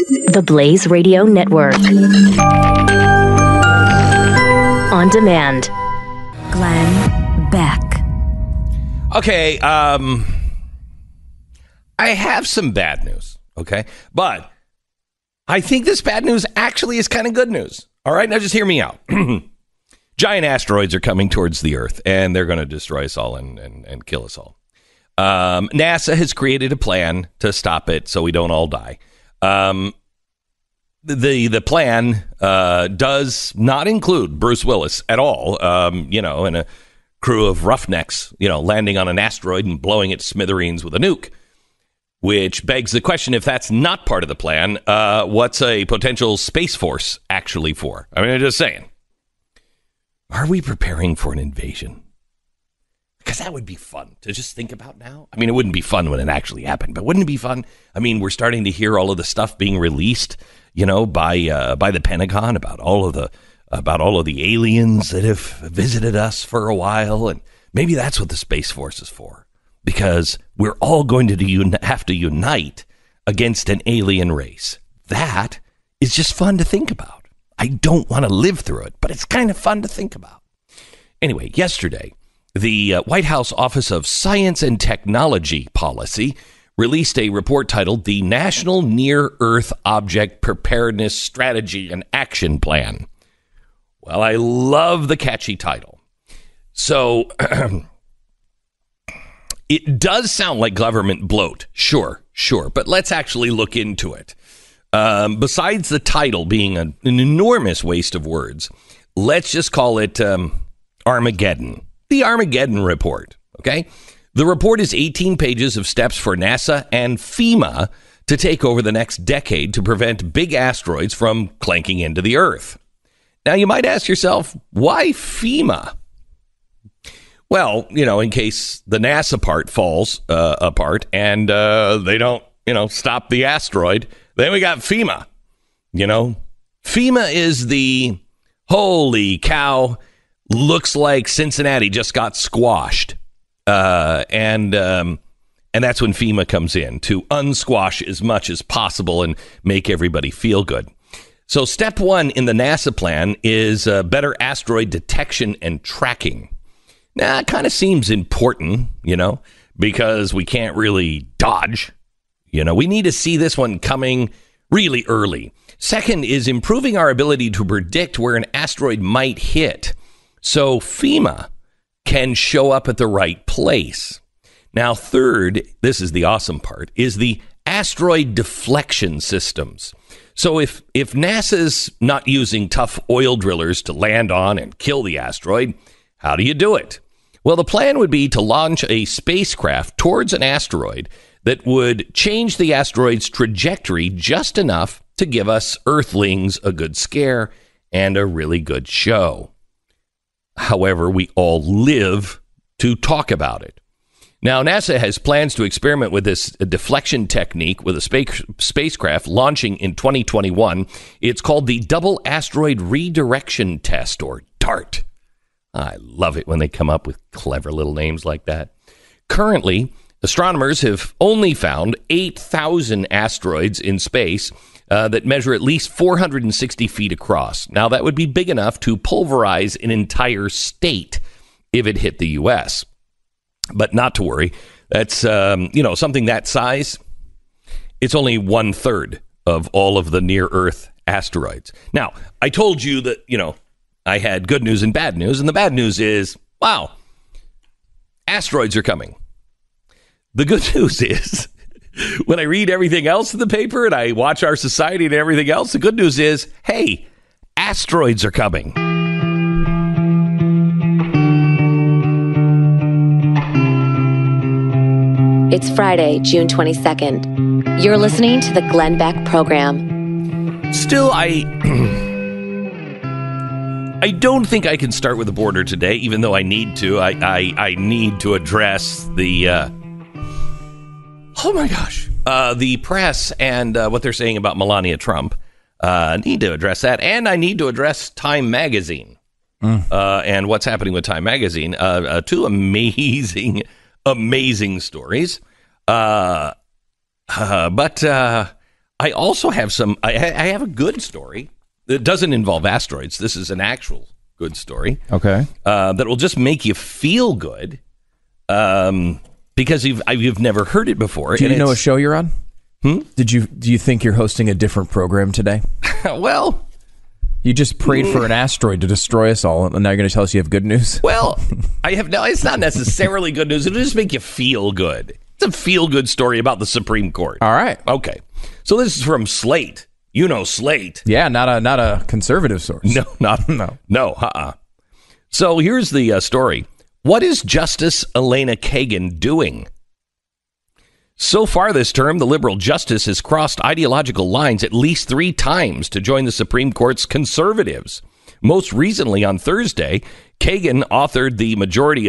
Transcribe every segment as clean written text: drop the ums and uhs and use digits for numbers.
TheBlaze Radio Network. On demand. Glenn Beck. Okay, I have some bad news, okay? But I think this bad news actually is kind of good news. All right, now just hear me out. Giant asteroids are coming towards the Earth, and they're going to destroy us all and kill us all. NASA has created a plan to stop it so we don't all die. The plan does not include Bruce Willis at all, and a crew of roughnecks, landing on an asteroid and blowing it to smithereens with a nuke. Which begs the question, if that's not part of the plan, what's a potential Space Force actually for? I mean, I'm just saying. Are we preparing for an invasion? Because that would be fun to just think about now. I mean, it wouldn't be fun when it actually happened, but wouldn't it be fun? I mean, we're starting to hear all of the stuff being released, by the Pentagon about all of the aliens that have visited us for a while, and maybe that's what the Space Force is for. Because we're all going to have to unite against an alien race. That is just fun to think about. I don't want to live through it, but it's kind of fun to think about. Anyway, yesterday, the White House Office of Science and Technology Policy released a report titled The National Near-Earth Object Preparedness Strategy and Action Plan. Well, I love the catchy title. So it does sound like government bloat. Sure. But let's actually look into it. Besides the title being an enormous waste of words, let's just call it Armageddon. The Armageddon Report, okay? The report is 18 pages of steps for NASA and FEMA to take over the next decade to prevent big asteroids from clanking into the Earth. Now, you might ask yourself, why FEMA? Well, in case the NASA part falls apart and they don't, stop the asteroid, then we got FEMA. FEMA is the holy cow, looks like Cincinnati just got squashed. And that's when FEMA comes in to unsquash as much as possible and make everybody feel good. So step one in the NASA plan is better asteroid detection and tracking. Now, it kind of seems important, because we can't really dodge. We need to see this one coming really early. Second is improving our ability to predict where an asteroid might hit, so FEMA can show up at the right place. Now, third, this is the awesome part, is the asteroid deflection systems. So if NASA's not using tough oil drillers to land on and kill the asteroid, how do you do it? Well, the plan would be to launch a spacecraft towards an asteroid that would change the asteroid's trajectory just enough to give us Earthlings a good scare and a really good show. However, we all live to talk about it. Now, NASA has plans to experiment with this deflection technique with a spacecraft launching in 2021. It's called the Double Asteroid Redirection Test, or DART. I love it when they come up with clever little names like that. Currently, astronomers have only found 8,000 asteroids in space that measure at least 460 feet across. Now, that would be big enough to pulverize an entire state if it hit the U.S. But not to worry. That's, something that size, it's only 1/3 of all of the near-Earth asteroids. Now, I told you that, I had good news and bad news, and the bad news is, wow, asteroids are coming. The good news is, when I read everything else in the paper and I watch our society and everything else, the good news is, hey, asteroids are coming. It's Friday, June 22nd. You're listening to the Glenn Beck Program. Still, I don't think I can start with the border today, even though I need to. I need to address the, the press and what they're saying about Melania Trump. Need to address that. And I need to address Time Magazine and what's happening with Time Magazine. Two amazing stories. But I also have I have a good story that doesn't involve asteroids. This is an actual good story. Okay. That will just make you feel good because you've never heard it before. Do you know a show you're on? Hmm? Do you think you're hosting a different program today? Well, you just prayed for an asteroid to destroy us all, and now you're going to tell us you have good news? Well, it's not necessarily good news. It'll just make you feel good. It's a feel-good story about the Supreme Court. All right. Okay. So this is from Slate. You know Slate. Yeah, not a conservative source. No. So here's the story. What is Justice Elena Kagan doing? So far this term, the liberal justice has crossed ideological lines at least 3 times to join the Supreme Court's conservatives. Most recently, on Thursday, Kagan authored the majority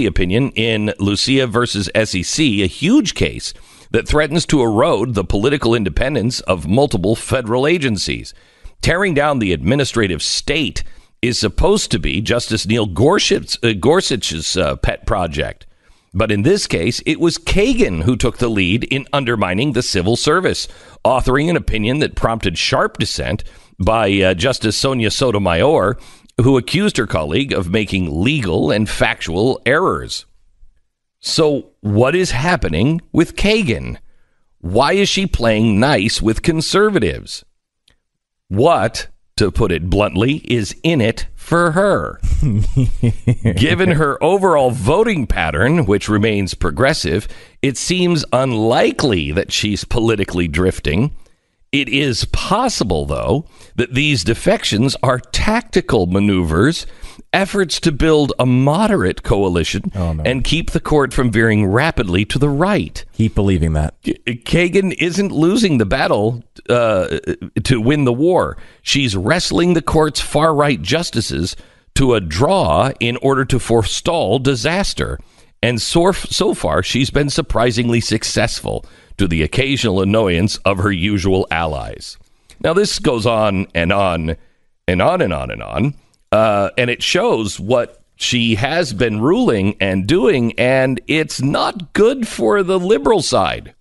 opinion in Lucia versus SEC, a huge case that threatens to erode the political independence of multiple federal agencies. Tearing down the administrative state is supposed to be Justice Neil Gorsuch's pet project. But in this case, it was Kagan who took the lead in undermining the civil service, authoring an opinion that prompted sharp dissent by Justice Sonia Sotomayor, who accused her colleague of making legal and factual errors. So what is happening with Kagan? Why is she playing nice with conservatives? What, to put it bluntly, is in it for her? Given her overall voting pattern, which remains progressive, it seems unlikely that she's politically drifting. It is possible, though, that these defections are tactical maneuvers, efforts to build a moderate coalition and keep the court from veering rapidly to the right. Keep believing that. Kagan isn't losing the battle to win the war. She's wrestling the court's far-right justices to a draw in order to forestall disaster. And so far, she's been surprisingly successful, to the occasional annoyance of her usual allies. Now, this goes on and on and on and on and on. And it shows what she has been ruling and doing, and it's not good for the liberal side.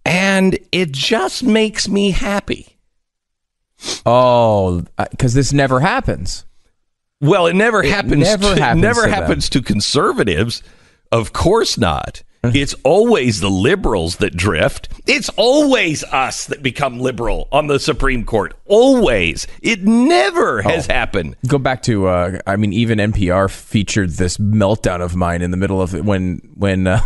And it just makes me happy. Oh, because this never happens. Well, it never happens. It never happens to conservatives. Of course not. It's always the liberals that drift. It's always us that become liberal on the Supreme Court. Always. It never has happened. Go back to, even NPR featured this meltdown of mine in the middle of it when the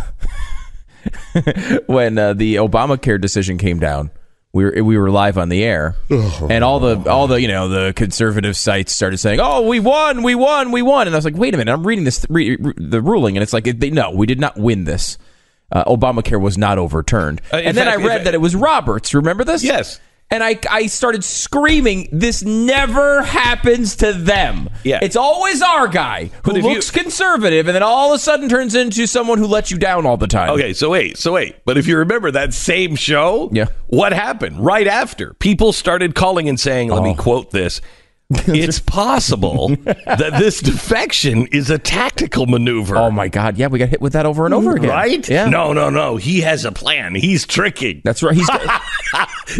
Obamacare decision came down. We were live on the air, and all the conservative sites started saying, "Oh, we won!" And I was like, "Wait a minute! I'm reading this the ruling, and it's like, no, we did not win this. Obamacare was not overturned." And then I read that it was Roberts. Remember this? Yes. And I started screaming, "This never happens to them. Yeah. It's always our guy who looks conservative, and then all of a sudden turns into someone who lets you down all the time." Okay, so wait. But if you remember that same show, what happened right after? People started calling and saying, let me quote this, "It's possible that this defection is a tactical maneuver." Oh, my God. Yeah, we got hit with that over and over again. Right? Yeah. No. He has a plan. He's tricking. That's right.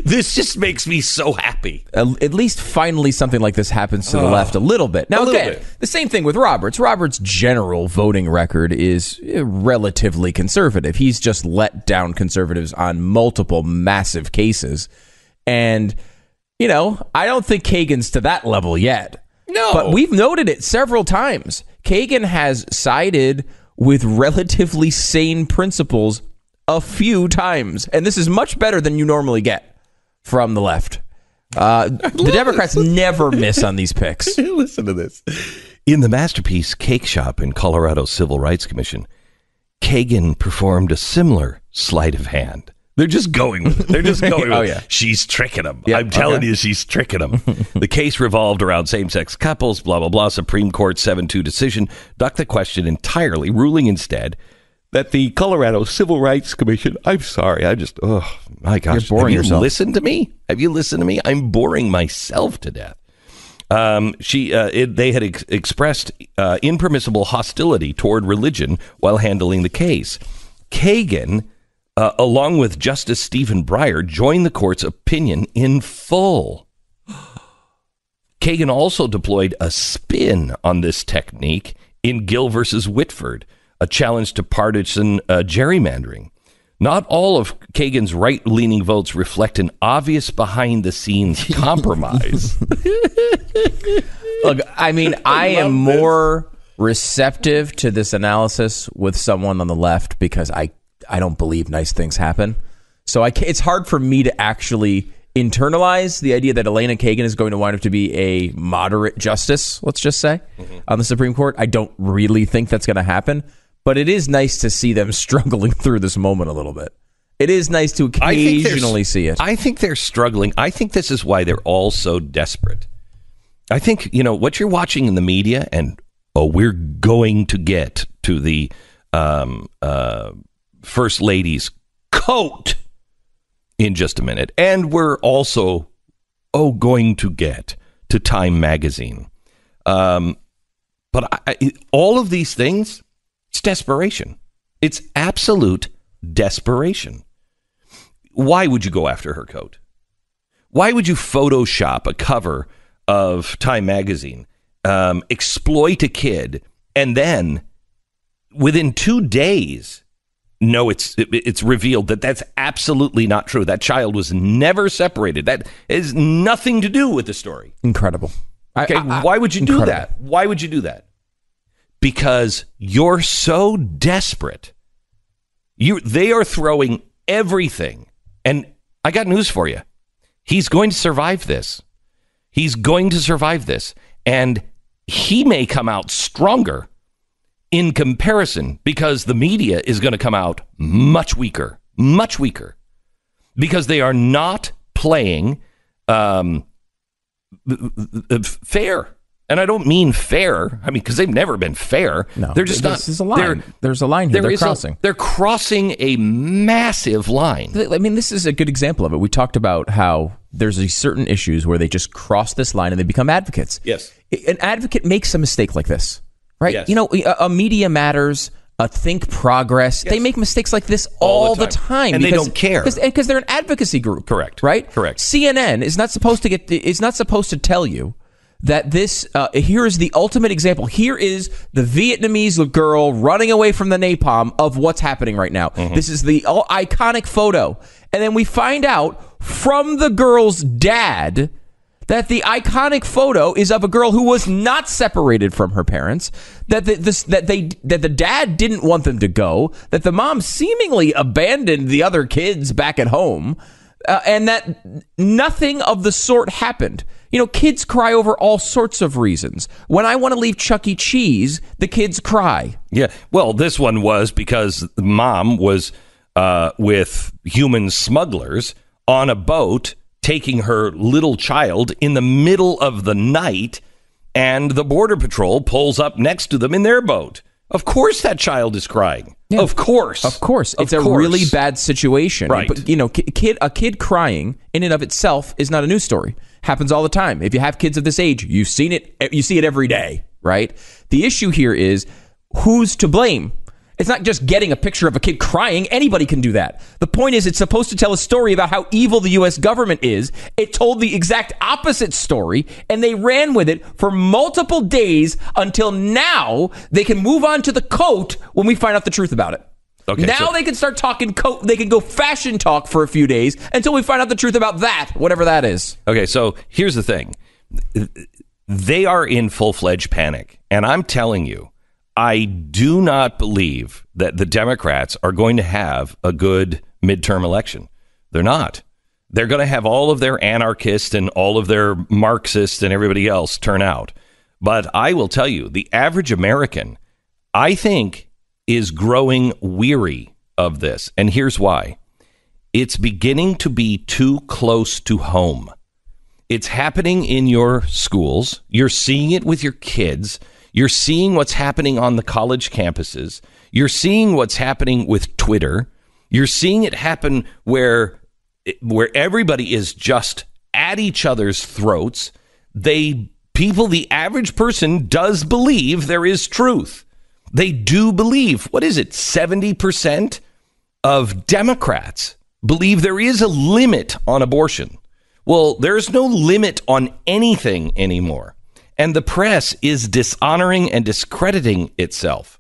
This just makes me so happy. At least finally something like this happens to the left a little bit. Now, again, the same thing with Roberts. Roberts' general voting record is relatively conservative. He's just let down conservatives on multiple massive cases. And I don't think Kagan's to that level yet. No. But we've noted it several times. Kagan has sided with relatively sane principles a few times. And this is much better than you normally get from the left. The Democrats never miss on these picks. Listen to this. In the Masterpiece Cake Shop in Colorado's Civil Rights Commission, Kagan performed a similar sleight of hand. They're just going with it. They're just going with it. She's tricking them. I'm telling you, she's tricking them. The case revolved around same-sex couples, blah, blah, blah. Supreme Court 7-2 decision ducked the question entirely, ruling instead that the Colorado Civil Rights Commission, I'm sorry, my gosh. You're boring yourself. Have you listened to me? I'm boring myself to death. They had expressed impermissible hostility toward religion while handling the case. Kagan along with Justice Stephen Breyer, joined the court's opinion in full. Kagan also deployed a spin on this technique in Gill versus Whitford, a challenge to partisan gerrymandering. Not all of Kagan's right-leaning votes reflect an obvious behind-the-scenes compromise. Look, I mean, I am more receptive to this analysis with someone on the left because I don't believe nice things happen. So it's hard for me to actually internalize the idea that Elena Kagan is going to wind up to be a moderate justice, let's just say, on the Supreme Court. I don't really think that's going to happen, but it is nice to see them struggling through this moment a little bit. It is nice to occasionally see it. I think they're struggling. I think this is why they're all so desperate. I think, what you're watching in the media, and, we're going to get to the First Lady's coat in just a minute. And we're also, going to get to Time Magazine. But all of these things, it's desperation. It's absolute desperation. Why would you go after her coat? Why would you Photoshop a cover of Time Magazine, exploit a kid, and then within 2 days, it's revealed that that's absolutely not true. That child was never separated. That has nothing to do with the story. Incredible. Okay, why would you do that? Why would you do that? Because you're so desperate. They are throwing everything. And I got news for you. He's going to survive this. He's going to survive this. And he may come out stronger in comparison because the media is going to come out much weaker, because they are not playing fair. And I don't mean fair. I mean, because they've never been fair. No, they're just not. There's a line. There's a line here. They're crossing. They're crossing a massive line. I mean, this is a good example of it. We talked about how there's these certain issues where they just cross this line and they become advocates. Yes. An advocate makes a mistake like this, right? Yes. A Media Matters, a Think Progress, they make mistakes like this all the time. And they don't care. Because they're an advocacy group. Correct. Right? Correct. CNN is not supposed to tell you that this, here is the ultimate example. Here is the Vietnamese girl running away from the napalm of what's happening right now. Mm-hmm. This is the iconic photo. And then we find out from the girl's dad that the iconic photo is of a girl who was not separated from her parents, that the dad didn't want them to go, that the mom seemingly abandoned the other kids back at home, and that nothing of the sort happened. Kids cry over all sorts of reasons. When I want to leave Chuck E. Cheese, the kids cry. Yeah. Well, this one was because mom was with human smugglers on a boat taking her little child in the middle of the night, and the Border Patrol pulls up next to them in their boat. Of course that child is crying. Yeah. Of course. It's a really bad situation. Right. But, a kid crying in and of itself is not a news story. Happens all the time. If you have kids of this age, you've seen it. You see it every day, right? The issue here is who's to blame. It's not just getting a picture of a kid crying. Anybody can do that. The point is, it's supposed to tell a story about how evil the U.S. government is. It told the exact opposite story, and they ran with it for multiple days until now they can move on to the coat when we find out the truth about it. Okay, now they can start talking coat. They can go fashion talk for a few days until we find out the truth about that, whatever that is. Okay, so here's the thing. They are in full-fledged panic, and I'm telling you, I do not believe that the Democrats are going to have a good midterm election. They're not. They're going to have all of their anarchists and all of their Marxists and everybody else turn out. But I will tell you, the average American, I think, is growing weary of this. And here's why. It's beginning to be too close to home. It's happening in your schools. You're seeing it with your kids. You're seeing what's happening on the college campuses. You're seeing what's happening with Twitter. You're seeing it happen where everybody is just at each other's throats. The average person does believe there is truth. They do believe, what is it, 70% of Democrats believe there is a limit on abortion. Well, there's no limit on anything anymore. And the press is dishonoring and discrediting itself.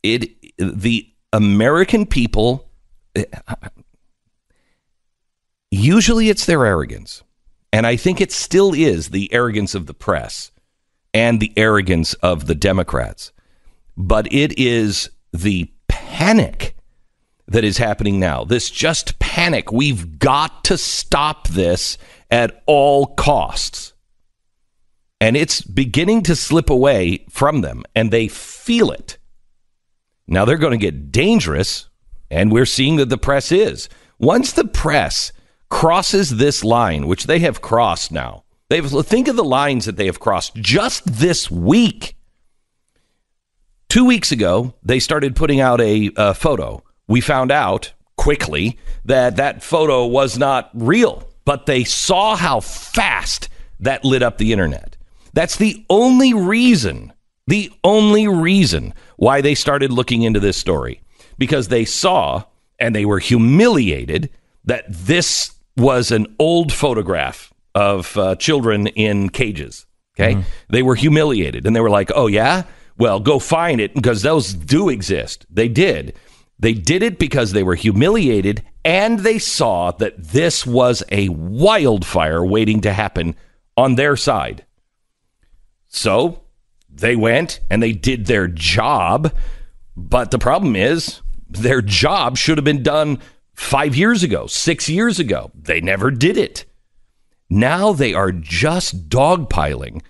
The American people, usually it's their arrogance. And I think it still is the arrogance of the press and the arrogance of the Democrats. But it is the panic that is happening now. This just panic. We've got to stop this at all costs. And it's beginning to slip away from them, and they feel it. Now they're going to get dangerous, and we're seeing that the press is. Once the press crosses this line, which they have crossed now, think of the lines that they have crossed just this week. 2 weeks ago, they started putting out a photo. We found out quickly that that photo was not real, but they saw how fast that lit up the internet. That's the only reason why they started looking into this story, because they saw and they were humiliated that this was an old photograph of children in cages. Okay. Mm-hmm. They were humiliated and they were like, oh, yeah, well, go find it, because those do exist. They did. They did it because they were humiliated, and they saw that this was a wildfire waiting to happen on their side. So they went and they did their job. But the problem is their job should have been done 5 years ago, 6 years ago. They never did it. Now they are just dogpiling.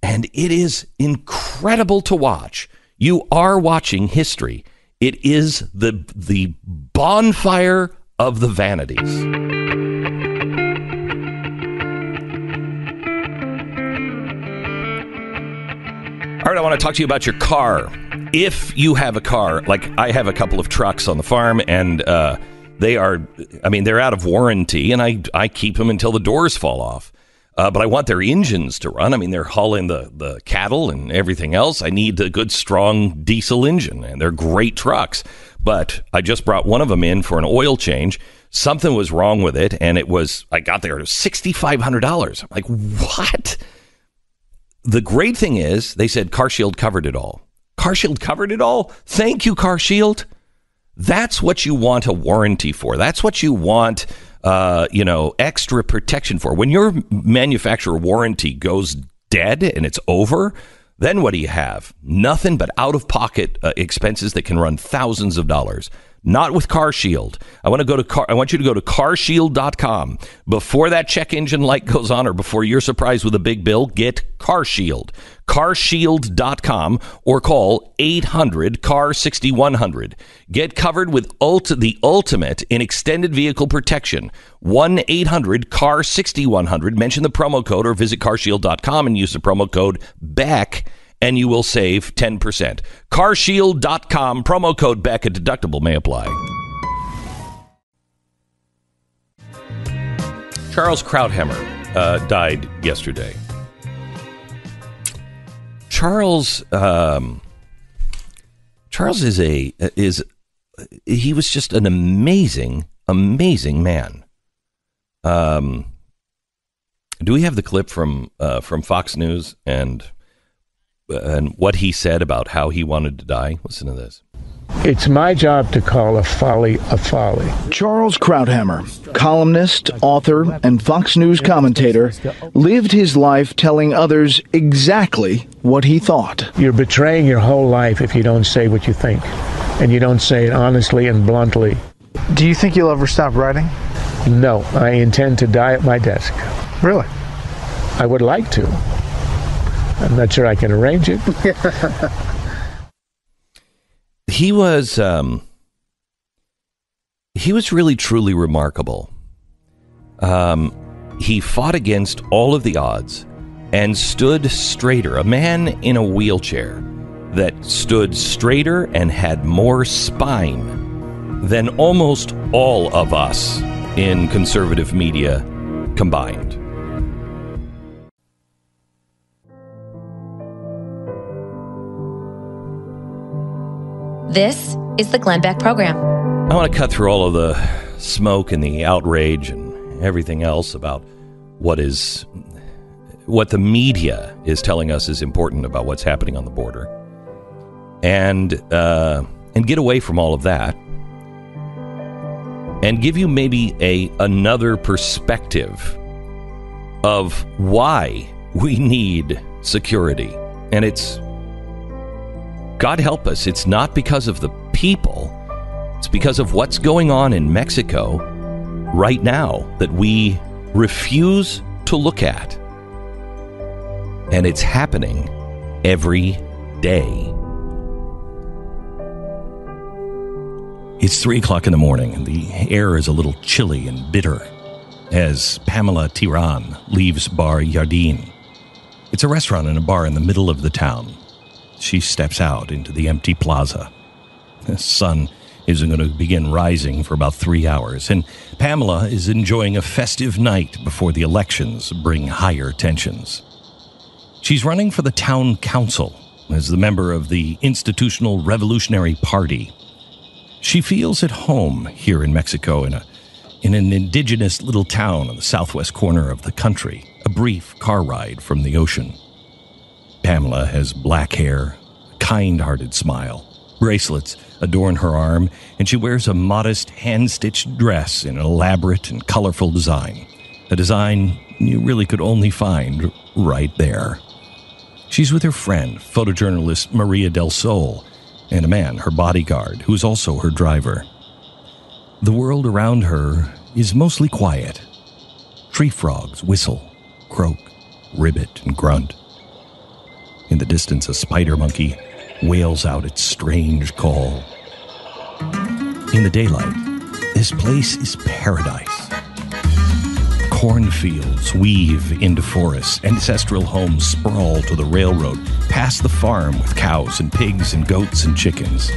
And it is incredible to watch. You are watching history. It is the bonfire of the vanities. All right, I want to talk to you about your car. If you have a car, like I have a couple of trucks on the farm, and they're out of warranty, and I keep them until the doors fall off. But I want their engines to run. I mean, they're hauling the cattle and everything else. I need a good, strong diesel engine, and they're great trucks. But I just brought one of them in for an oil change. Something was wrong with it, and I got there, it was $6,500. I'm like, what? The great thing is, they said CarShield covered it all. CarShield covered it all? Thank you, CarShield. That's what you want a warranty for. That's what you want extra protection for. When your manufacturer warranty goes dead and it's over, then what do you have? Nothing but out-of-pocket expenses that can run thousands of dollars. Not with CarShield. I want you to go to carshield.com. Before that check engine light goes on, or before you're surprised with a big bill, get CarShield. carshield.com, or call 800-CAR-6100. Get covered with the ultimate in extended vehicle protection. 1-800-CAR-6100. Mention the promo code or visit carshield.com and use the promo code BECK, and you will save 10%. carshield.com, promo code BECK. A deductible may apply. Charles Krauthammer died yesterday. Charles he was just an amazing man. Do we have the clip from Fox News and what he said about how he wanted to die? Listen to this. It's my job to call a folly a folly. Charles Krauthammer, columnist, author, and Fox News commentator, lived his life telling others exactly what he thought. You're betraying your whole life if you don't say what you think, and you don't say it honestly and bluntly. Do you think you'll ever stop writing? No, I intend to die at my desk. Really? I would like to. I'm not sure I can arrange it. He was really, truly remarkable. He fought against all of the odds and stood straighter. A man in a wheelchair that stood straighter and had more spine than almost all of us in conservative media combined. This is the Glenn Beck Program. I want to cut through all of the smoke and the outrage and everything else about what the media is telling us is important about what's happening on the border, and get away from all of that, and give you maybe another perspective of why we need security. And it's, God help us, it's not because of the people. It's because of what's going on in Mexico right now that we refuse to look at. And it's happening every day. It's 3 o'clock in the morning, and the air is a little chilly and bitter as Pamela Tiran leaves Bar Jardin. It's a restaurant and a bar in the middle of the town. She steps out into the empty plaza. The sun isn't going to begin rising for about 3 hours, and Pamela is enjoying a festive night before the elections bring higher tensions. She's running for the town council as the member of the Institutional Revolutionary Party. She feels at home here in Mexico in an indigenous little town on the southwest corner of the country, a brief car ride from the ocean. Pamela has black hair, a kind-hearted smile. Bracelets adorn her arm, and she wears a modest hand-stitched dress in an elaborate and colorful design. A design you really could only find right there. She's with her friend, photojournalist Maria del Sol, and a man, her bodyguard, who is also her driver. The world around her is mostly quiet. Tree frogs whistle, croak, ribbit, and grunt. In the distance, a spider monkey wails out its strange call. In the daylight, this place is paradise. Cornfields weave into forests. Ancestral homes sprawl to the railroad, past the farm with cows and pigs and goats and chickens.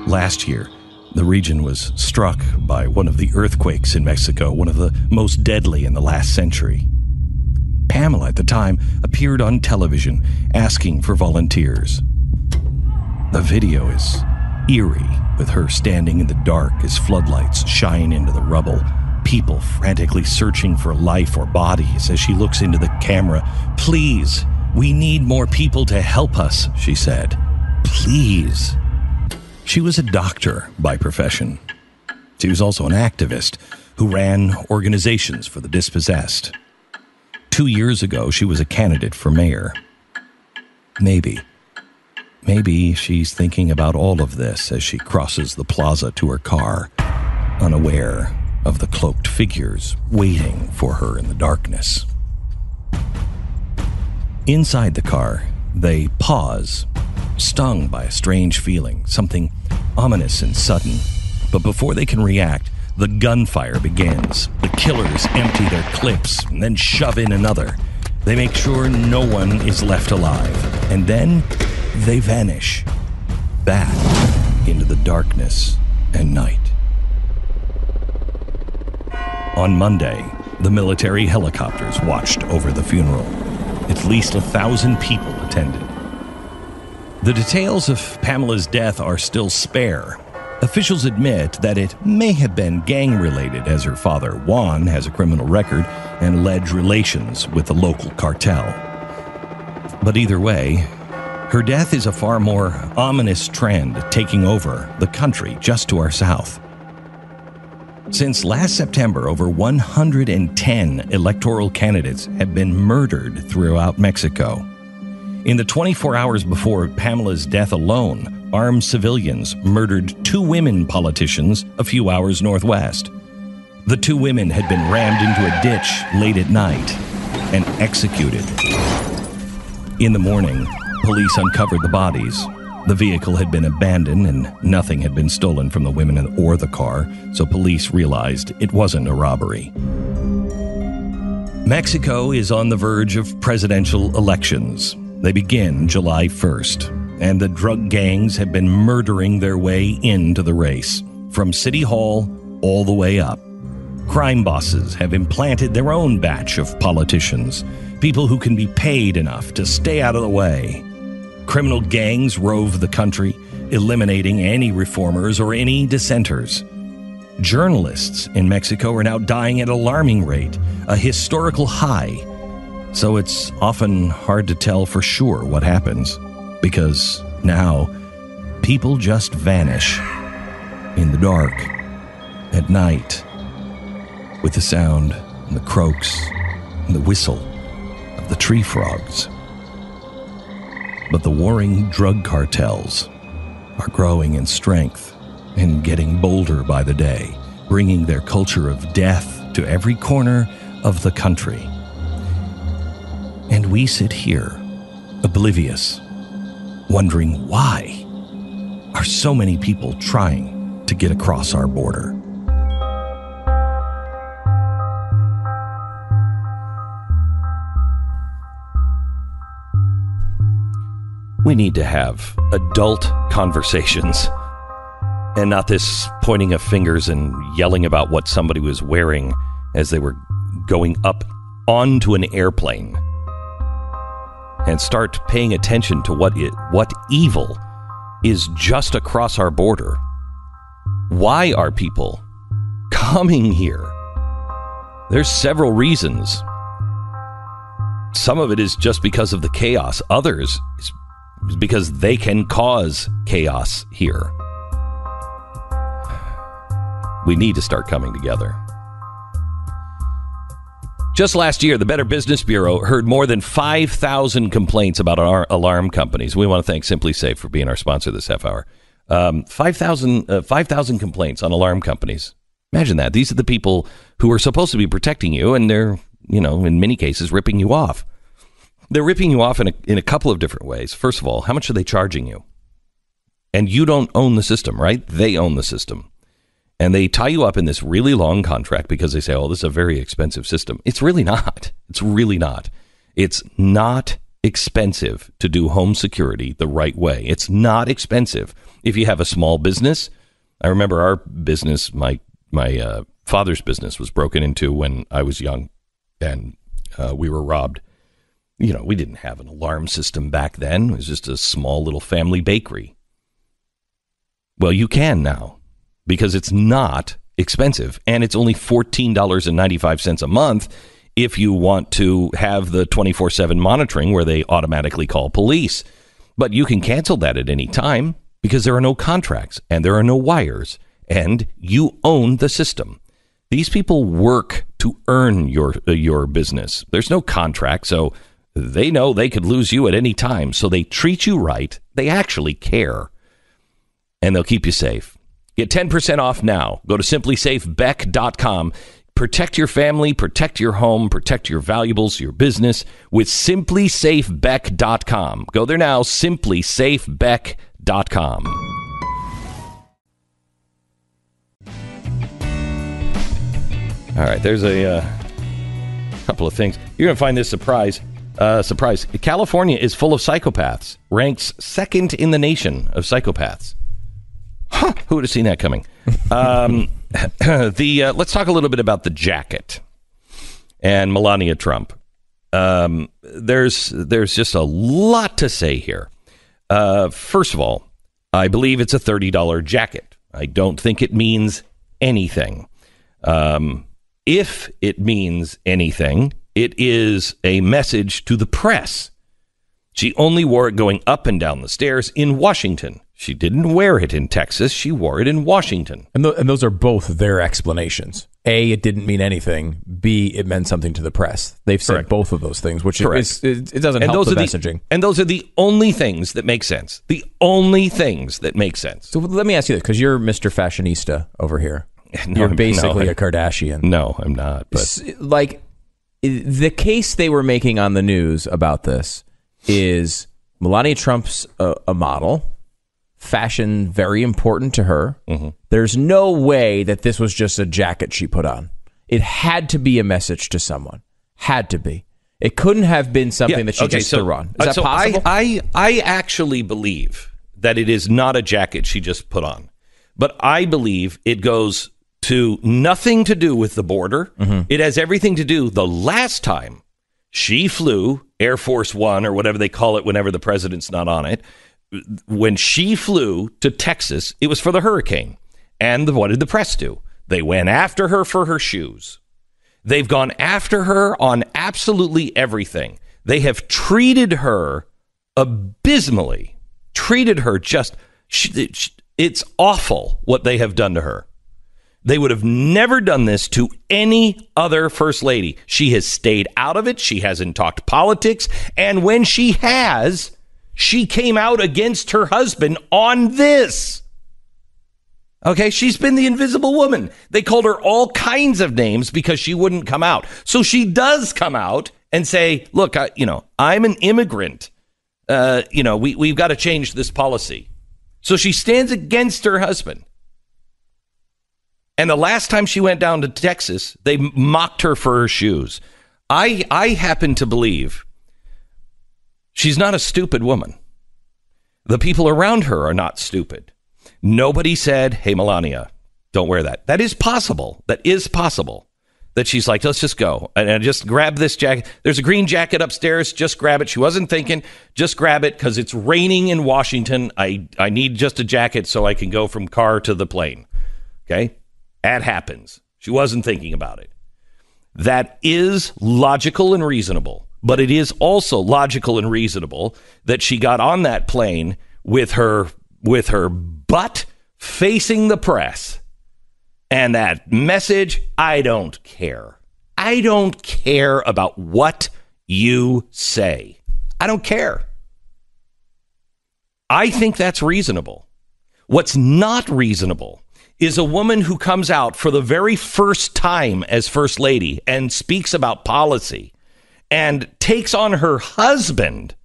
Last year, the region was struck by one of the earthquakes in Mexico, one of the most deadly in the last century. Pamela, at the time, appeared on television asking for volunteers. The video is eerie, with her standing in the dark as floodlights shine into the rubble, people frantically searching for life or bodies as she looks into the camera. "Please, we need more people to help us," she said. "Please." She was a doctor by profession. She was also an activist who ran organizations for the dispossessed. 2 years ago, she was a candidate for mayor. Maybe she's thinking about all of this as she crosses the plaza to her car, unaware of the cloaked figures waiting for her in the darkness. Inside the car, they pause, stung by a strange feeling, something ominous and sudden. But before they can react, the gunfire begins. The killers empty their clips and then shove in another. They make sure no one is left alive. And then they vanish back into the darkness and night. On Monday, the military helicopters watched over the funeral. At least 1,000 people attended. The details of Pamela's death are still spare. Officials admit that it may have been gang-related, as her father, Juan, has a criminal record and alleged relations with the local cartel. But either way, her death is a far more ominous trend taking over the country just to our south. Since last September, over 110 electoral candidates have been murdered throughout Mexico. In the 24 hours before Pamela's death alone, armed civilians murdered 2 women politicians a few hours northwest. The 2 women had been rammed into a ditch late at night and executed. In the morning, police uncovered the bodies. The vehicle had been abandoned and nothing had been stolen from the women or the car, so police realized it wasn't a robbery. Mexico is on the verge of presidential elections. They begin July 1st, and the drug gangs have been murdering their way into the race, from City Hall all the way up. Crime bosses have implanted their own batch of politicians, people who can be paid enough to stay out of the way. Criminal gangs rove the country, eliminating any reformers or any dissenters. Journalists in Mexico are now dying at an alarming rate, a historical high. So it's often hard to tell for sure what happens, because now people just vanish in the dark, at night, with the sound and the croaks and the whistle of the tree frogs. But the warring drug cartels are growing in strength and getting bolder by the day, bringing their culture of death to every corner of the country. And we sit here, oblivious, wondering why are so many people trying to get across our border. We need to have adult conversations and not this pointing of fingers and yelling about what somebody was wearing as they were going up onto an airplane. And start paying attention to what evil is just across our border. Why are people coming here? There's several reasons. Some of it is just because of the chaos. Others is because they can cause chaos here. We need to start coming together. Just last year, the Better Business Bureau heard more than 5,000 complaints about our alarm companies. We want to thank Simply Safe for being our sponsor this half hour. 5,000 complaints on alarm companies. Imagine that. These are the people who are supposed to be protecting you, and they're, in many cases, ripping you off. They're ripping you off in a couple of different ways. First of all, how much are they charging you? And you don't own the system, right? They own the system. And they tie you up in this really long contract because they say, oh, this is a very expensive system. It's really not. It's really not. It's not expensive to do home security the right way. It's not expensive. If you have a small business, I remember our business, my father's business was broken into when I was young, and we were robbed. We didn't have an alarm system back then. It was just a small little family bakery. Well, you can now, because it's not expensive, and it's only $14.95 a month if you want to have the 24/7 monitoring where they automatically call police. But you can cancel that at any time because there are no contracts and there are no wires, and you own the system. These people work to earn your business. There's no contract, so they know they could lose you at any time. So they treat you right. They actually care, and they'll keep you safe. Get 10% off now. Go to simplysafebeck.com. Protect your family, protect your home, protect your valuables, your business with simplysafebeck.com. Go there now, simplysafebeck.com. All right, there's a couple of things. You're going to find this surprise. California is full of psychopaths. Ranks second in the nation of psychopaths. Huh, who would have seen that coming? Let's talk a little bit about the jacket and Melania Trump. There's just a lot to say here. First of all, I believe it's a $30 jacket. I don't think it means anything. If it means anything, it is a message to the press. She only wore it going up and down the stairs in Washington. She didn't wear it in Texas. She wore it in Washington. And those are both their explanations. A, it didn't mean anything. B, it meant something to the press. They've said Correct. Both of those things, which is, it doesn't help the messaging. And those are the only things that make sense. The only things that make sense. So let me ask you this, because you're Mr. Fashionista over here. You're basically a Kardashian. No, I'm not. But like, the case they were making on the news about this is Melania Trump's a model. Fashion very important to her. Mm-hmm. There's no way that this was just a jacket she put on. It had to be a message to someone. Had to be. It couldn't have been something that she just threw on. Is that possible? I actually believe that it is not a jacket she just put on. But I believe it goes to nothing to do with the border. Mm-hmm. It has everything to do the last time she flew Air Force One or whatever they call it whenever the president's not on it. when she flew to Texas, it was for the hurricane. And what did the press do? They went after her for her shoes. They've gone after her on absolutely everything. They have treated her abysmally. Treated her just... It's awful what they have done to her. They would have never done this to any other first lady. She has stayed out of it. She hasn't talked politics. And when she has, she came out against her husband on this. Okay, she's been the invisible woman. They called her all kinds of names because she wouldn't come out. So she does come out and say, look, I'm an immigrant. We've got to change this policy. So she stands against her husband. And the last time she went down to Texas, they mocked her for her shoes. I happen to believe she's not a stupid woman. The people around her are not stupid. Nobody said, hey, Melania, don't wear that. That is possible. That she's like, let's just go. And just grab this jacket. There's a green jacket upstairs. Just grab it. She wasn't thinking, just grab it because it's raining in Washington. I need just a jacket so I can go from car to the plane. Okay? That happens. She wasn't thinking about it. That is logical and reasonable. But it is also logical and reasonable that she got on that plane with her butt facing the press. And that message, I don't care. I don't care about what you say. I don't care. I think that's reasonable. What's not reasonable is a woman who comes out for the very first time as first lady and speaks about policy and takes on her husband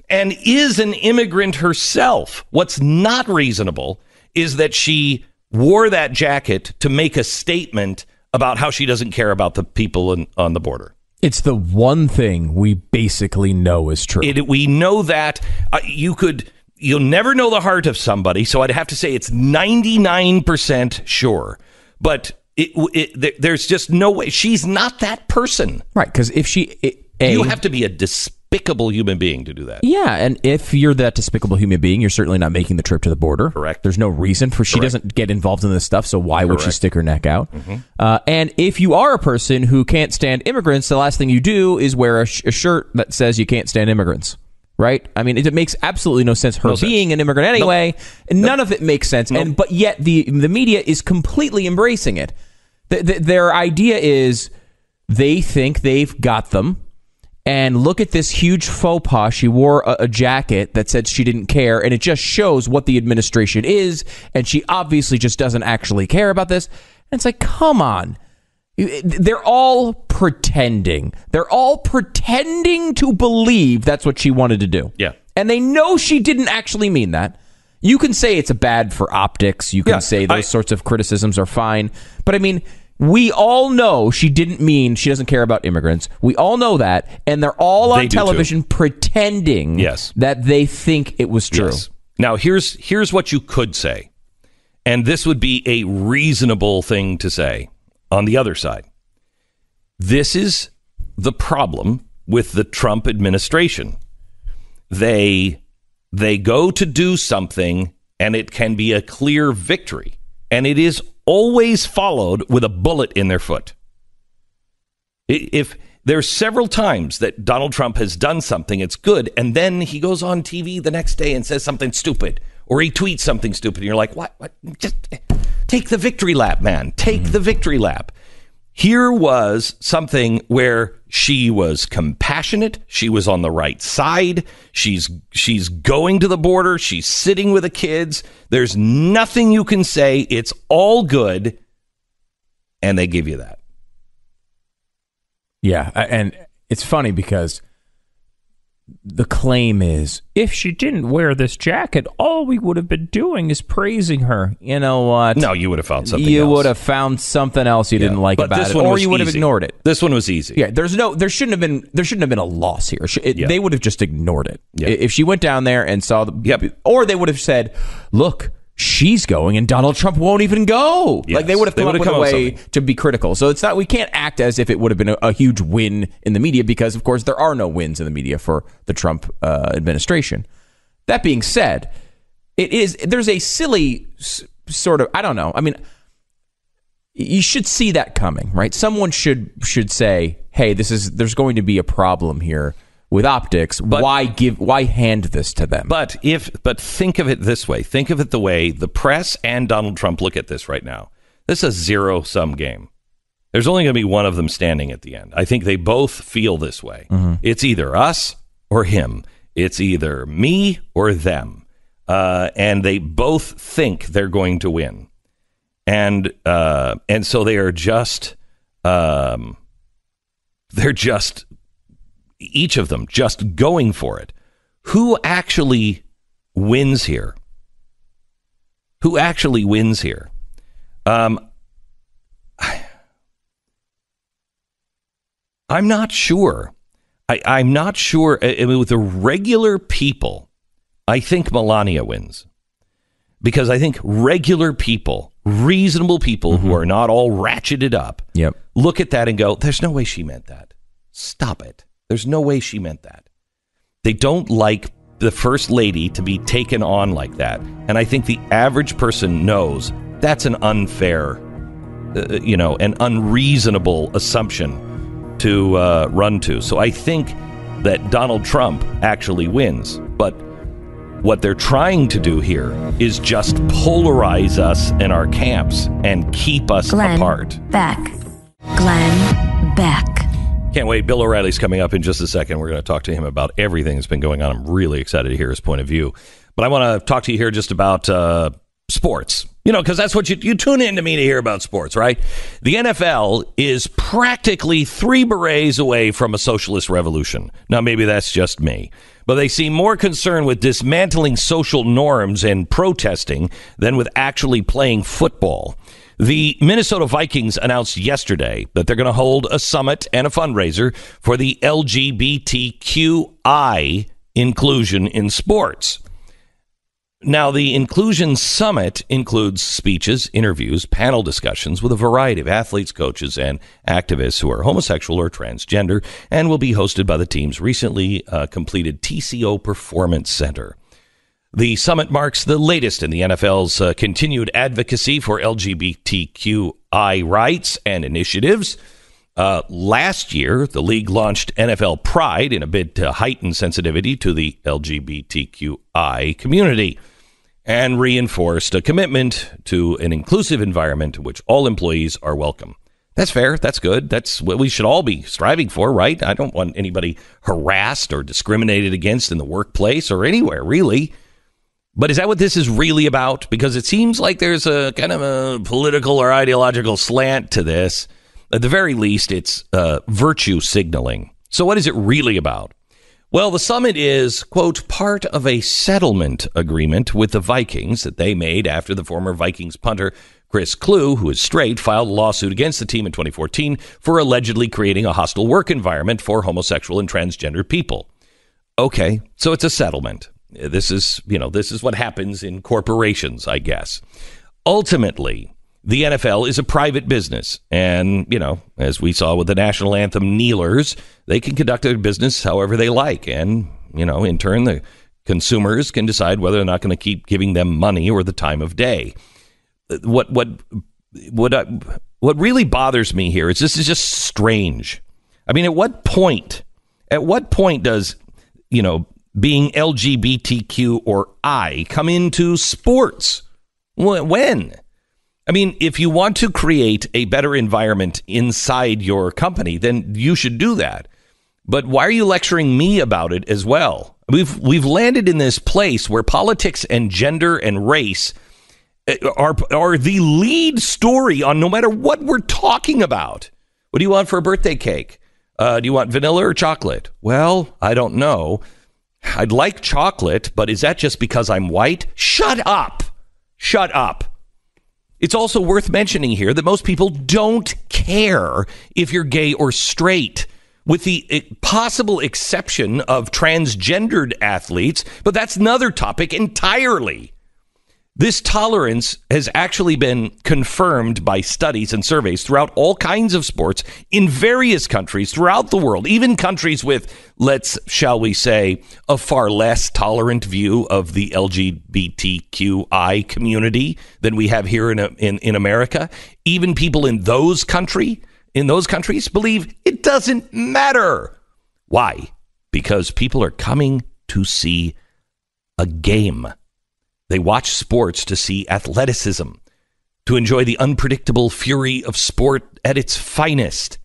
and is an immigrant herself. What's not reasonable is that she wore that jacket to make a statement about how she doesn't care about the people on the border. It's the one thing we basically know is true. We know that. You'll never know the heart of somebody, so I'd have to say it's 99% sure. But there's just no way. She's not that person. Right, because if you have to be a despicable human being to do that. Yeah, and if you're that despicable human being, you're certainly not making the trip to the border. Correct. There's no reason for... She doesn't get involved in this stuff, so why would she stick her neck out? Mm-hmm. And if you are a person who can't stand immigrants, the last thing you do is wear a shirt that says you can't stand immigrants. Right? I mean, it makes absolutely no sense. Her being an immigrant anyway, and none of it makes sense. But yet the media is completely embracing it. Their idea is they think they've got them. And look at this huge faux pas. She wore a jacket that said she didn't care, and it just shows what the administration is. And she obviously just doesn't actually care about this. And it's like, come on. They're all pretending. They're all pretending to believe that's what she wanted to do. Yeah. And they know she didn't actually mean that. You can say it's bad for optics. You can say those sorts of criticisms are fine. But I mean, we all know she didn't mean she doesn't care about immigrants. We all know that. And they're all on television pretending that they think it was true. Yes. Now, here's what you could say. And this would be a reasonable thing to say. On the other side, this is the problem with the Trump administration. They go to do something, and it can be a clear victory, and it is always followed with a bullet in their foot. If there's several times that Donald Trump has done something, it's good, and then he goes on TV the next day and says something stupid, or he tweets something stupid, and you're like, what? Just take the victory lap, man. Take the victory lap. Here was something where she was compassionate. She was on the right side. She's going to the border. She's sitting with the kids. There's nothing you can say. It's all good. And they give you that. Yeah. And it's funny because the claim is, if she didn't wear this jacket, all we would have been doing is praising her. You know what? No, you would have found something else. You would have found something else you didn't like about it, or you would have ignored it. This one was easy. Yeah, there shouldn't have been a loss here. They would have just ignored it. Yeah. If she went down there and saw or they would have said, look, she's going and Donald Trump won't even go. Yes. Like they would have come up with a way to be critical. So it's not, we can't act as if it would have been a huge win in the media, because of course there are no wins in the media for the Trump administration. That being said, there's a silly sort of, I don't know. I mean, you should see that coming, right? Someone should say, hey, there's going to be a problem here with optics. But why hand this to them? But think of it this way. Think of it the way the press and Donald Trump look at this right now. This is a zero-sum game. There's only going to be one of them standing at the end. I think they both feel this way. Mm-hmm. It's either us or him. It's either me or them. And they both think they're going to win. And so they are just, each of them just going for it. Who actually wins here? I'm not sure. I'm not sure. I mean, with the regular people, I think Melania wins. Because I think regular people, reasonable people who are not all ratcheted up, look at that and go, there's no way she meant that. Stop it. There's no way she meant that. They don't like the first lady to be taken on like that. And I think the average person knows that's an unfair, an unreasonable assumption to run to. So I think that Donald Trump actually wins. But what they're trying to do here is just polarize us in our camps and keep us apart. Glenn Beck. Can't wait. Bill O'Reilly's coming up in just a second. We're going to talk to him about everything that's been going on. I'm really excited to hear his point of view. But I want to talk to you here just about sports. Because that's what you tune in to me to hear about sports, right? The NFL is practically 3 berets away from a socialist revolution. Now, maybe that's just me. But they seem more concerned with dismantling social norms and protesting than with actually playing football. The Minnesota Vikings announced yesterday that they're going to hold a summit and a fundraiser for the LGBTQI inclusion in sports. Now, the Inclusion Summit includes speeches, interviews, panel discussions with a variety of athletes, coaches, and activists who are homosexual or transgender, and will be hosted by the team's recently completed TCO Performance Center. The summit marks the latest in the NFL's continued advocacy for LGBTQI rights and initiatives. Last year, the league launched NFL Pride in a bid to heighten sensitivity to the LGBTQI community and reinforced a commitment to an inclusive environment in which all employees are welcome. That's fair. That's good. That's what we should all be striving for, right? I don't want anybody harassed or discriminated against in the workplace or anywhere, really. But is that what this is really about? Because it seems like there's a kind of a political or ideological slant to this. At the very least, it's virtue signaling. So what is it really about? Well, the summit is, quote, part of a settlement agreement with the Vikings that they made after the former Vikings punter Chris Klue, who is straight, filed a lawsuit against the team in 2014 for allegedly creating a hostile work environment for homosexual and transgender people. Okay, so it's a settlement. This is what happens in corporations, I guess. Ultimately, the NFL is a private business. And, as we saw with the national anthem kneelers, they can conduct their business however they like. And, in turn, the consumers can decide whether they're not going to keep giving them money or the time of day. What really bothers me here is this is just strange. I mean, at what point does, being LGBTQ or I come into sports? When? I mean, if you want to create a better environment inside your company, then you should do that. But why are you lecturing me about it as well? We've landed in this place where politics and gender and race are the lead story on no matter what we're talking about. What do you want for a birthday cake? Do you want vanilla or chocolate? Well, I don't know. I'd like chocolate, but is that just because I'm white? Shut up. Shut up. It's also worth mentioning here that most people don't care if you're gay or straight, with the possible exception of transgendered athletes, but that's another topic entirely. This tolerance has actually been confirmed by studies and surveys throughout all kinds of sports in various countries throughout the world, even countries with, shall we say, a far less tolerant view of the LGBTQI community than we have here in America. Even people in those countries believe it doesn't matter. Why? Because people are coming to see a game. They watch sports to see athleticism, to enjoy the unpredictable fury of sport at its finest.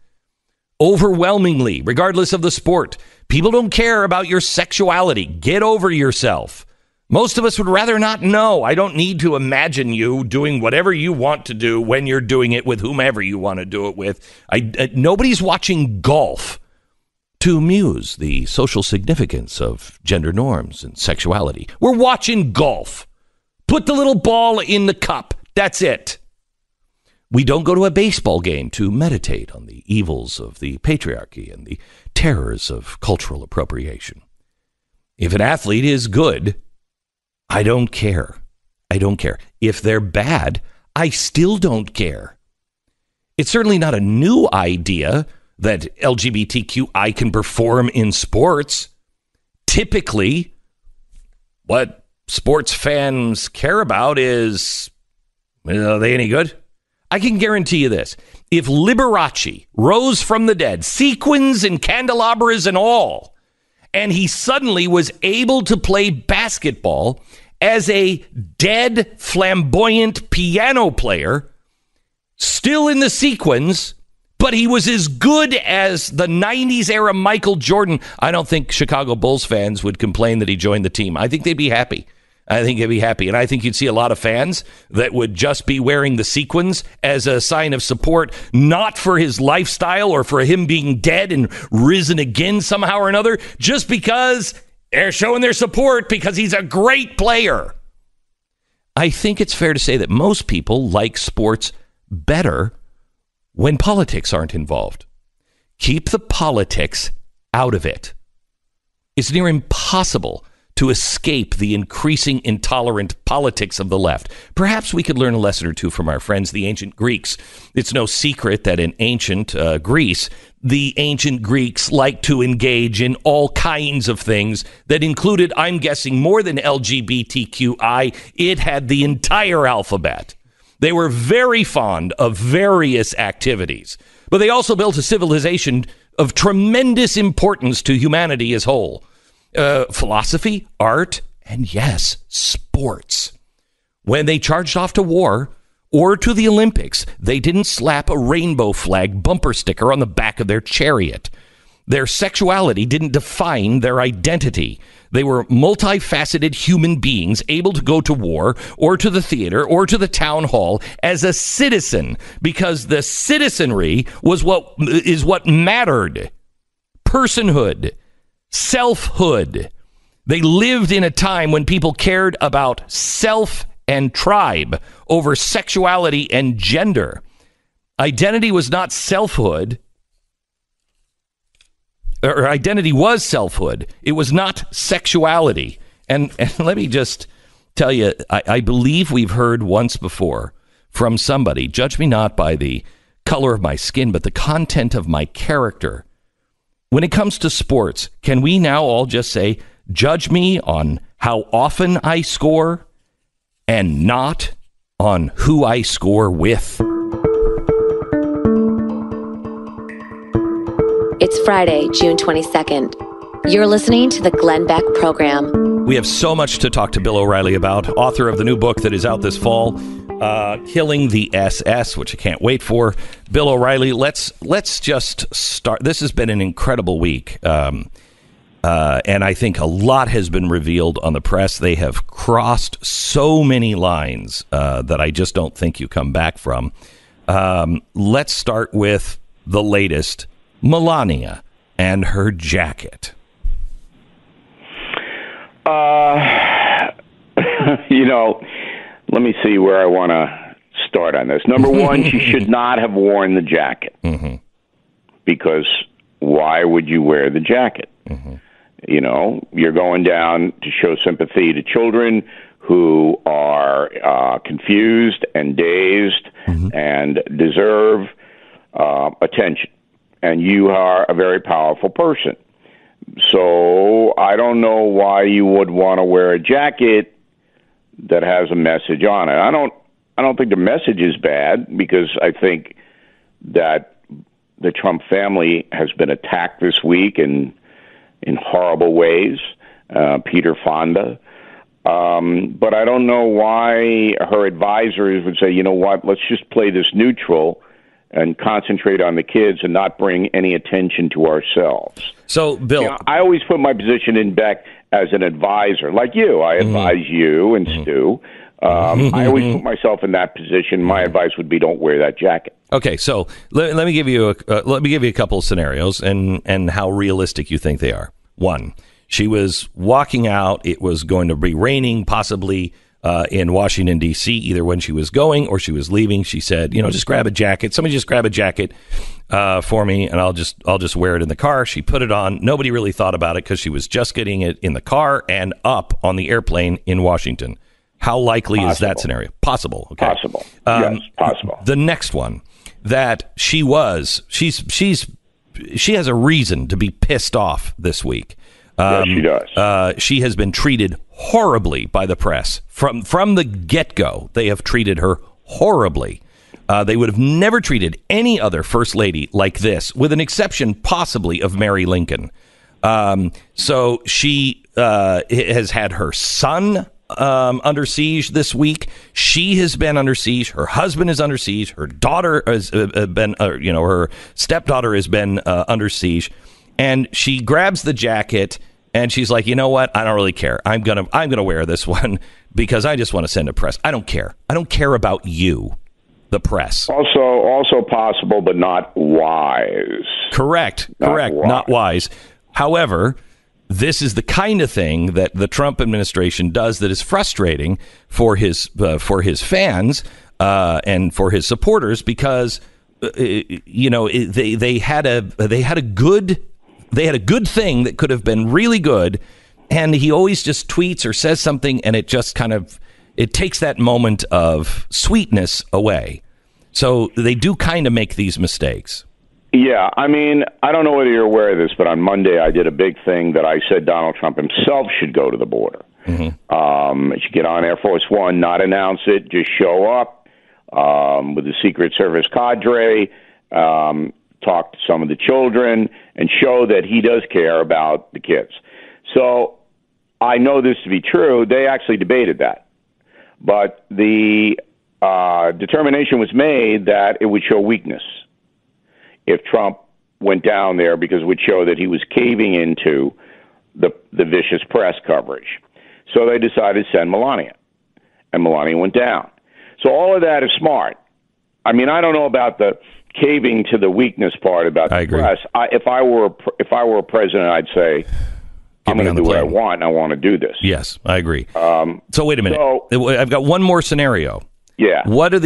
Overwhelmingly, regardless of the sport, people don't care about your sexuality. Get over yourself. Most of us would rather not know. I don't need to imagine you doing whatever you want to do when you're doing it with whomever you want to do it with. Nobody's watching golf to muse the social significance of gender norms and sexuality. We're watching golf. Put the little ball in the cup. That's it. We don't go to a baseball game to meditate on the evils of the patriarchy and the terrors of cultural appropriation. If an athlete is good, I don't care. I don't care. If they're bad, I still don't care. It's certainly not a new idea that LGBTQI can perform in sports. Typically, what sports fans care about is, are they any good? I can guarantee you this. If Liberace rose from the dead, sequins and candelabras and all, and he suddenly was able to play basketball as a dead, flamboyant piano player, still in the sequins, but he was as good as the 90s era Michael Jordan, I don't think Chicago Bulls fans would complain that he joined the team. I think they'd be happy. I think they'd be happy. And I think you'd see a lot of fans that would just be wearing the sequins as a sign of support, not for his lifestyle or for him being dead and risen again somehow or another, just because they're showing their support because he's a great player. I think it's fair to say that most people like sports better when politics aren't involved. Keep the politics out of it. It's near impossible to escape the increasing intolerant politics of the left. Perhaps we could learn a lesson or two from our friends, the ancient Greeks. It's no secret that in ancient Greece, the ancient Greeks liked to engage in all kinds of things that included, I'm guessing, more than LGBTQI. It had the entire alphabet. They were very fond of various activities, but they also built a civilization of tremendous importance to humanity as whole. Philosophy, art, and yes, sports. When they charged off to war or to the Olympics, they didn't slap a rainbow flag bumper sticker on the back of their chariot. Their sexuality didn't define their identity. They were multifaceted human beings able to go to war or to the theater or to the town hall as a citizen, because the citizenry was what mattered. Personhood. Selfhood. They lived in a time when people cared about self and tribe over sexuality and gender. Identity was not selfhood, or identity was selfhood. It was not sexuality. And let me just tell you, I believe we've heard once before from somebody, judge me not by the color of my skin, but the content of my character. When it comes to sports, can we now all just say, judge me on how often I score and not on who I score with? It's Friday, June 22nd. You're listening to the Glenn Beck Program. We have so much to talk to Bill O'Reilly about, author of the new book that is out this fall, Killing the SS, which I can't wait for. Bill O'Reilly, let's just start. This has been an incredible week, and I think a lot has been revealed on the press. They have crossed so many lines that I just don't think you come back from. Let's start with the latest, Melania and her jacket. Let me see where I want to start on this. Number one, she should not have worn the jacket. Mm-hmm. Because why would you wear the jacket? Mm-hmm. You're going down to show sympathy to children who are confused and dazed and deserve attention. And you are a very powerful person. So I don't know why you would want to wear a jacket that has a message on it. I don't think the message is bad, because I think that the Trump family has been attacked this week in horrible ways. Peter Fonda. But I don't know why her advisors would say, you know what, let's just play this neutral and concentrate on the kids and not bring any attention to ourselves. So, Bill, I always put my position in Beck as an advisor. Like you, I advise you and Stu. I always put myself in that position. My advice would be, don't wear that jacket. Okay, so let me give you a couple of scenarios and how realistic you think they are. One, she was walking out. It was going to be raining, possibly in Washington, D.C., either when she was going or she was leaving. She said, just grab a jacket. Somebody just grab a jacket for me, and I'll just wear it in the car. She put it on. Nobody really thought about it because she was just getting it in the car and up on the airplane in Washington. How likely is that scenario? Possible. Okay. Possible. Yes, possible. The next one, that she has a reason to be pissed off this week. Yes, she does. She has been treated horribly by the press. From the get-go, they have treated her horribly. They would have never treated any other first lady like this, with an exception possibly of Mary Lincoln. So she has had her son under siege this week. She has been under siege. Her husband is under siege. Her daughter has been, her stepdaughter has been under siege. And she grabs the jacket and she's like, you know what? I don't really care. I'm gonna wear this one because I just want to send a press. I don't care. I don't care about you, the press. Also possible, but not wise. Correct. Not wise. However, this is the kind of thing that the Trump administration does that is frustrating for his fans and for his supporters, because they had a good thing that could have been really good, and he always just tweets or says something, and it just it takes that moment of sweetness away. So they do kind of make these mistakes. Yeah, I mean, I don't know whether you're aware of this, but on Monday I did a big thing that I said Donald Trump himself should go to the border. He should get on Air Force One, not announce it, just show up with the Secret Service cadre, talk to some of the children, and show that he does care about the kids. So I know this to be true. They actually debated that. But the determination was made that it would show weakness if Trump went down there, because it would show that he was caving into the vicious press coverage. So they decided to send Melania, and Melania went down. So all of that is smart. I mean, I don't know about the caving to the weakness part about the press. If I were a president, I'd say, I'm going to do what I want, and I want to do this. Yes, I agree. So wait a minute. I've got one more scenario. Yeah. What are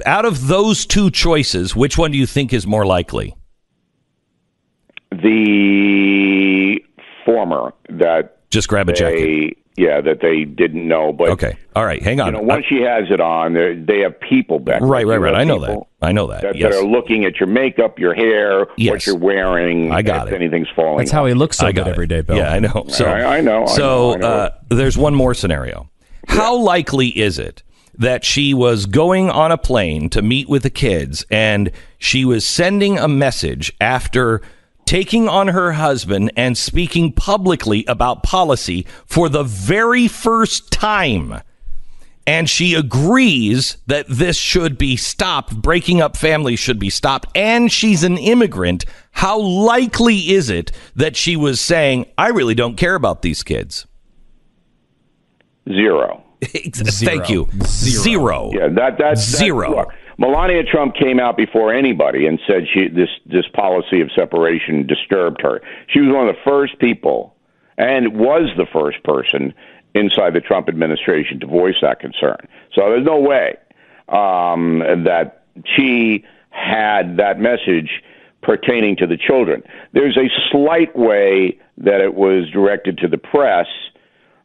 out of those two choices, which one do you think is more likely? The former, that just grab a jacket. Yeah, that they didn't know. But okay, all right, hang on. Once she has it on, they have people back. Right. I know that. That are looking at your makeup, your hair, what you're wearing. I got if anything's falling. That's how he looks so good every day, Bill. Yeah, I know. So I know. So there's one more scenario. How likely is it that she was going on a plane to meet with the kids, and she was sending a message after taking on her husband and speaking publicly about policy for the very first time, and she agrees that this should be stopped, breaking up families should be stopped, and she's an immigrant? How likely is it that she was saying, I really don't care about these kids? Zero. Thank you. Zero. Yeah, that's zero. Look, Melania Trump came out before anybody and said this policy of separation disturbed her. She was one of the first people, and was the first person inside the Trump administration to voice that concern. So there's no way that she had that message pertaining to the children. There's a slight way that it was directed to the press,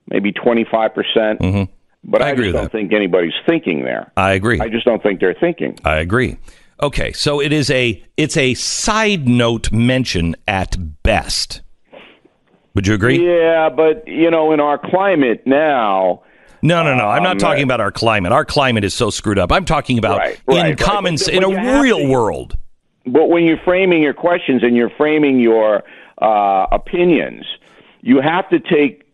maybe 25%. But I just don't think anybody's thinking there. I agree. I just don't think they're thinking. I agree. Okay, so it's a side note mention at best. Would you agree? Yeah, but, in our climate now... No. I'm not talking about our climate. Our climate is so screwed up. I'm talking about in a real world. But when you're framing your questions and you're framing your opinions, you have to take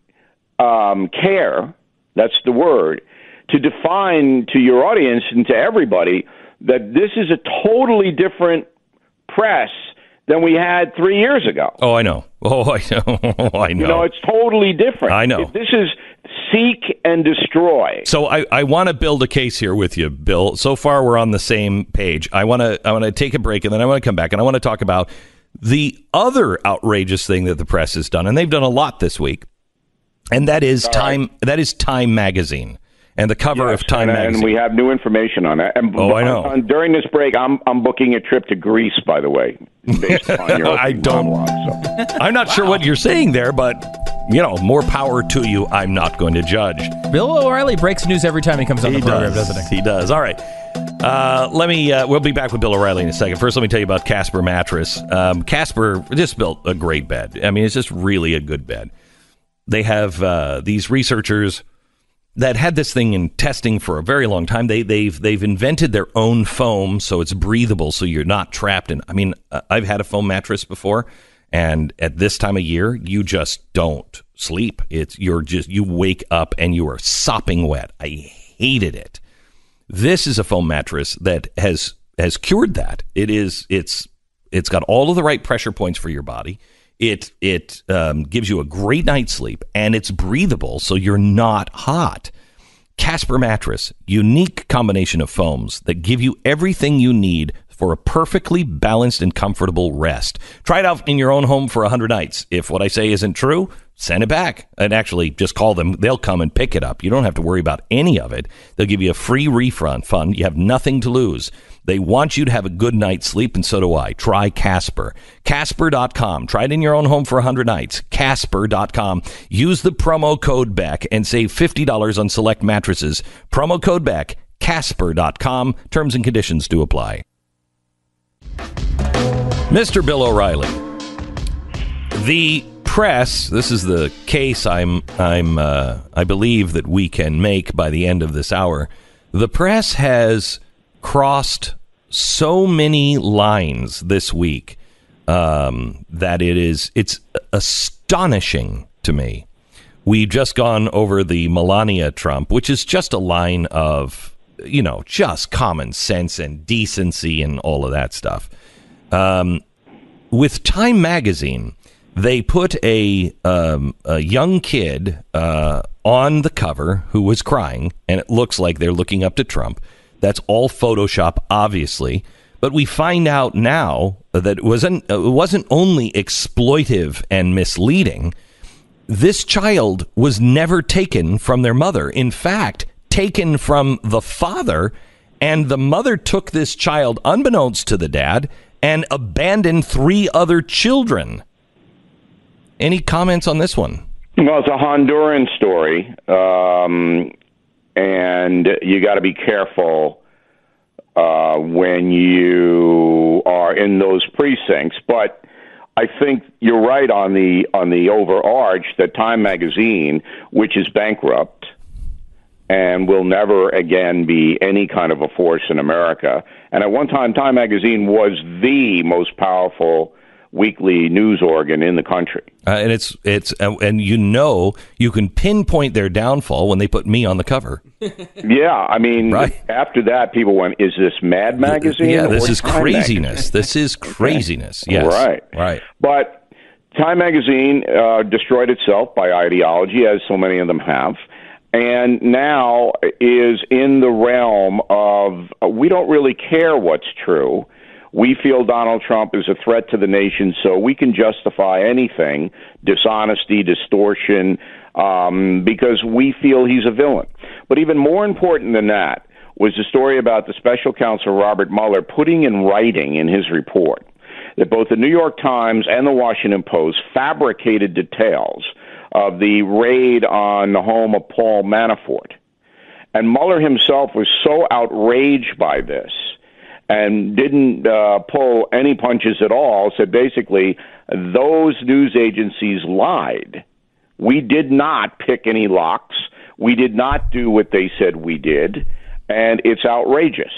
care, that's the word, to define to your audience and to everybody that this is a totally different press than we had 3 years ago. Oh, I know. I know. It's totally different. I know. This is seek and destroy. So I want to build a case here with you, Bill. So far, we're on the same page. I want to take a break, and then I want to come back, and I want to talk about the other outrageous thing that the press has done, and they've done a lot this week, and that is Time. That is Time magazine. And the cover of Time magazine. And we have new information on that. And I know. During this break, I'm booking a trip to Greece, by the way, based upon your monologue. So. I'm not sure what you're saying there, but, more power to you. I'm not going to judge. Bill O'Reilly breaks news every time he comes on the program, doesn't he? He does. All right. We'll be back with Bill O'Reilly in a second. First, let me tell you about Casper Mattress. Casper just built a great bed. I mean, it's just really a good bed. They have these researchers that had this thing in testing for a very long time. They've invented their own foam, so it's breathable, so you're not trapped in. I mean, I've had a foam mattress before, and at this time of year, you just don't sleep. You wake up and you are sopping wet. I hated it. This is a foam mattress that has cured that. It's got all of the right pressure points for your body. It gives you a great night's sleep, and it's breathable, so you're not hot. Casper Mattress, unique combination of foams that give you everything you need for a perfectly balanced and comfortable rest. Try it out in your own home for 100 nights. If what I say isn't true, send it back. And actually, just call them. They'll come and pick it up. You don't have to worry about any of it. They'll give you a free refund fund. You have nothing to lose. They want you to have a good night's sleep, and so do I. Try Casper. Casper.com. Try it in your own home for 100 nights. Casper.com. Use the promo code Beck and save $50 on select mattresses. Promo code Beck. Casper.com. Terms and conditions do apply. Mr. Bill O'Reilly. The press, this is the case I believe that we can make by the end of this hour. The press has crossed so many lines this week that it's astonishing to me. We've just gone over the Melania Trump, which is just a line of, just common sense and decency and all of that stuff. With Time magazine, they put a young kid on the cover who was crying, and it looks like they're looking up to Trump. That's all Photoshop, obviously. But we find out now that it wasn't only exploitive and misleading. This child was never taken from their mother. In fact, taken from the father, and the mother took this child unbeknownst to the dad and abandoned 3 other children. Any comments on this one? Well, it's a Honduran story. And you got to be careful when you are in those precincts. But I think you're right on the overarch that Time magazine, which is bankrupt and will never again be any kind of a force in America. And at one time, Time magazine was the most powerful weekly news organ in the country. And you can pinpoint their downfall when they put me on the cover. Yeah, I mean, After that, people went, is this Mad Magazine? Yeah, this is craziness. This is craziness. Okay. Yes. Right. But Time magazine destroyed itself by ideology, as so many of them have, and now is in the realm of we don't really care what's true. We feel Donald Trump is a threat to the nation, so we can justify anything, dishonesty, distortion, because we feel he's a villain. But even more important than that was the story about the special counsel Robert Mueller putting in writing in his report that both the New York Times and the Washington Post fabricated details of the raid on the home of Paul Manafort. And Mueller himself was so outraged by this and didn't pull any punches at all, said basically, those news agencies lied. We did not pick any locks. We did not do what they said we did, and it's outrageous.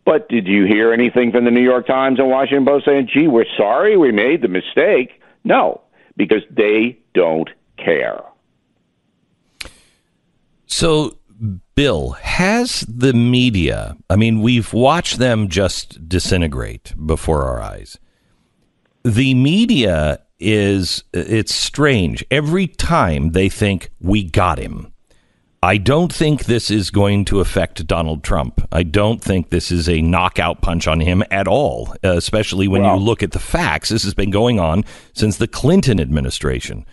But did you hear anything from the New York Times and Washington Post saying, gee, we're sorry, we made the mistake? No, because they don't care. So, Bill, has the media, I mean, we've watched them just disintegrate before our eyes. The media it's strange. Every time they think we got him. I don't think this is going to affect Donald Trump. I don't think this is a knockout punch on him at all, especially when you look at the facts. This has been going on since the Clinton administration.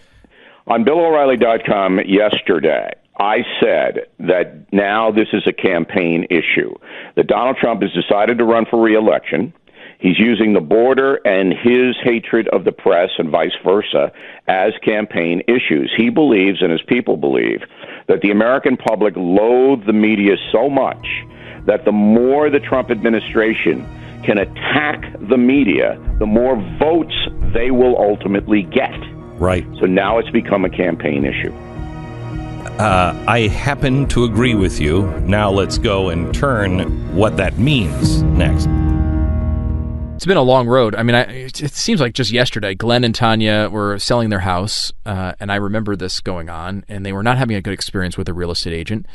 On BillO'Reilly.com yesterday, I said that now this is a campaign issue, that Donald Trump has decided to run for re-election. He's using the border and his hatred of the press and vice versa as campaign issues. He believes, and his people believe, that the American public loathe the media so much that the more the Trump administration can attack the media, the more votes they will ultimately get. Right. So now it's become a campaign issue. I happen to agree with you. Now let's go and turn what that means next. It's been a long road. I mean, it seems like just yesterday, Glenn and Tanya were selling their house, and I remember this going on, and they were not having a good experience with a real estate agent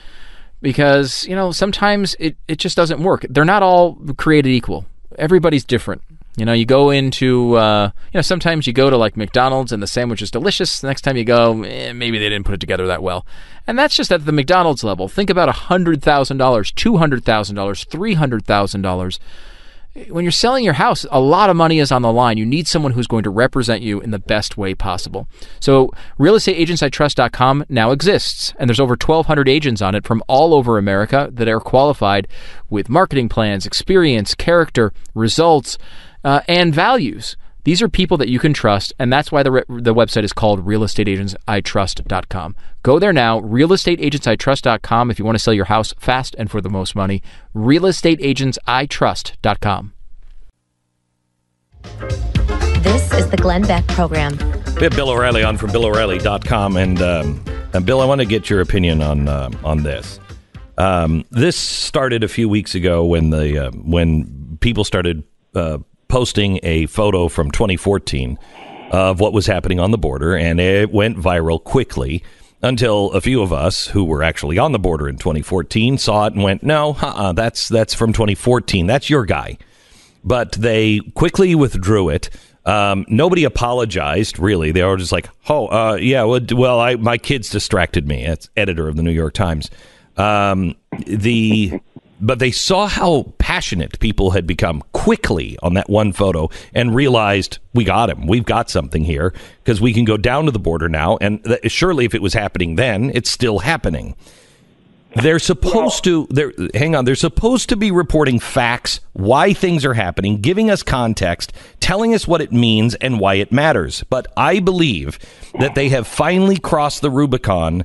because, you know, sometimes it just doesn't work. They're not all created equal. Everybody's different. You know, you go into, sometimes you go to like McDonald's and the sandwich is delicious. The next time you go, maybe they didn't put it together that well. And that's just at the McDonald's level. Think about $100,000, $200,000, $300,000. When you're selling your house, a lot of money is on the line. You need someone who's going to represent you in the best way possible. So realestateagentsitrust.com now exists, and there's over 1,200 agents on it from all over America that are qualified with marketing plans, experience, character, results, and values. These are people that you can trust, and that's why the website is called realestateagentsitrust.com. Go there now, realestateagentsitrust.com, if you want to sell your house fast and for the most money. realestateagentsitrust.com. This is the Glenn Beck Program. We have Bill O'Reilly on from BillO'Reilly.com, and Bill, I want to get your opinion on this. This started a few weeks ago when people started posting a photo from 2014 of what was happening on the border, and it went viral quickly until a few of us who were actually on the border in 2014 saw it and went, no, that's from 2014. That's your guy. But they quickly withdrew it. Nobody apologized, really. They were just like, my kids distracted me. That's editor of the New York Times. But they saw how passionate people had become quickly on that one photo and realized we got him. We've got something here because we can go down to the border now. And surely if it was happening then, it's still happening. They're supposed to be reporting facts, why things are happening, giving us context, telling us what it means and why it matters. But I believe that they have finally crossed the Rubicon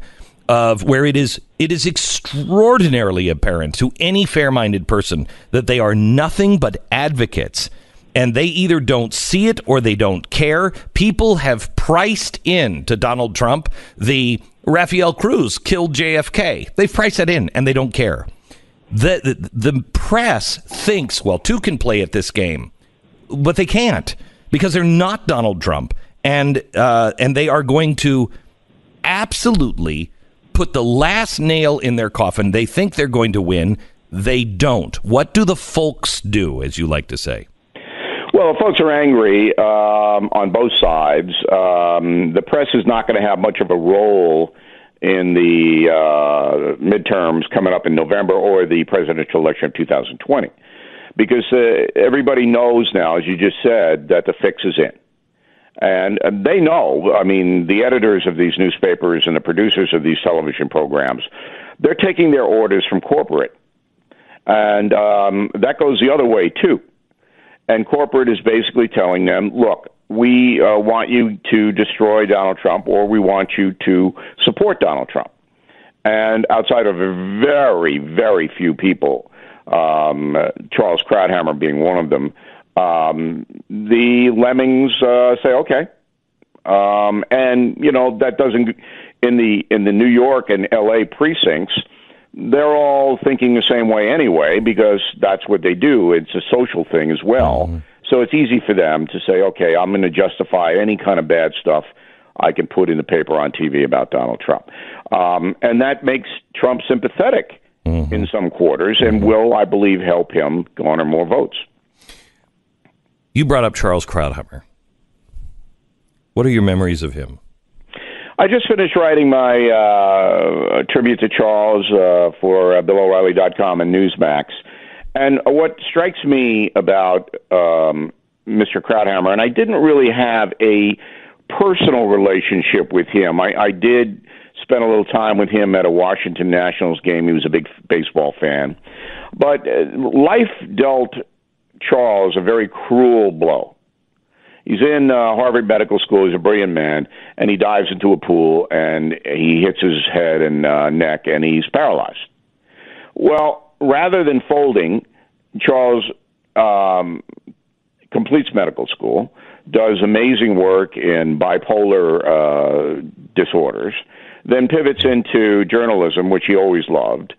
of where it is extraordinarily apparent to any fair-minded person that they are nothing but advocates, and they either don't see it or they don't care. People have priced in to Donald Trump the Rafael Cruz killed JFK. They've priced that in, and they don't care. The press thinks, well, two can play at this game, but they can't because they're not Donald Trump, and they are going to absolutely put the last nail in their coffin. They think they're going to win. They don't. What do the folks do, as you like to say? Well, folks are angry on both sides. The press is not going to have much of a role in the midterms coming up in November or the presidential election of 2020 because everybody knows now, as you just said, that the fix is in. And they know, I mean, the editors of these newspapers and the producers of these television programs, they're taking their orders from corporate. And that goes the other way, too. And corporate is basically telling them, look, we want you to destroy Donald Trump, or we want you to support Donald Trump. And outside of a very, very few people, Charles Krauthammer being one of them, the lemmings say, okay. And, you know, that doesn't, in the New York and L.A. precincts, they're all thinking the same way anyway, because that's what they do. It's a social thing as well. Mm-hmm. So it's easy for them to say, okay, I'm going to justify any kind of bad stuff I can put in the paper on TV about Donald Trump. And that makes Trump sympathetic in some quarters and will, I believe, help him garner more votes. You brought up Charles Krauthammer. What are your memories of him? I just finished writing my tribute to Charles for BillO'Reilly.com and Newsmax. And what strikes me about Mr. Krauthammer, and I didn't really have a personal relationship with him. I did spend a little time with him at a Washington Nationals game. He was a big baseball fan. But life dealt Charles a very cruel blow. He's in Harvard Medical School. He's a brilliant man, and he dives into a pool, and he hits his head and neck, and he's paralyzed. Well, rather than folding, Charles completes medical school, does amazing work in bipolar disorders, then pivots into journalism, which he always loved,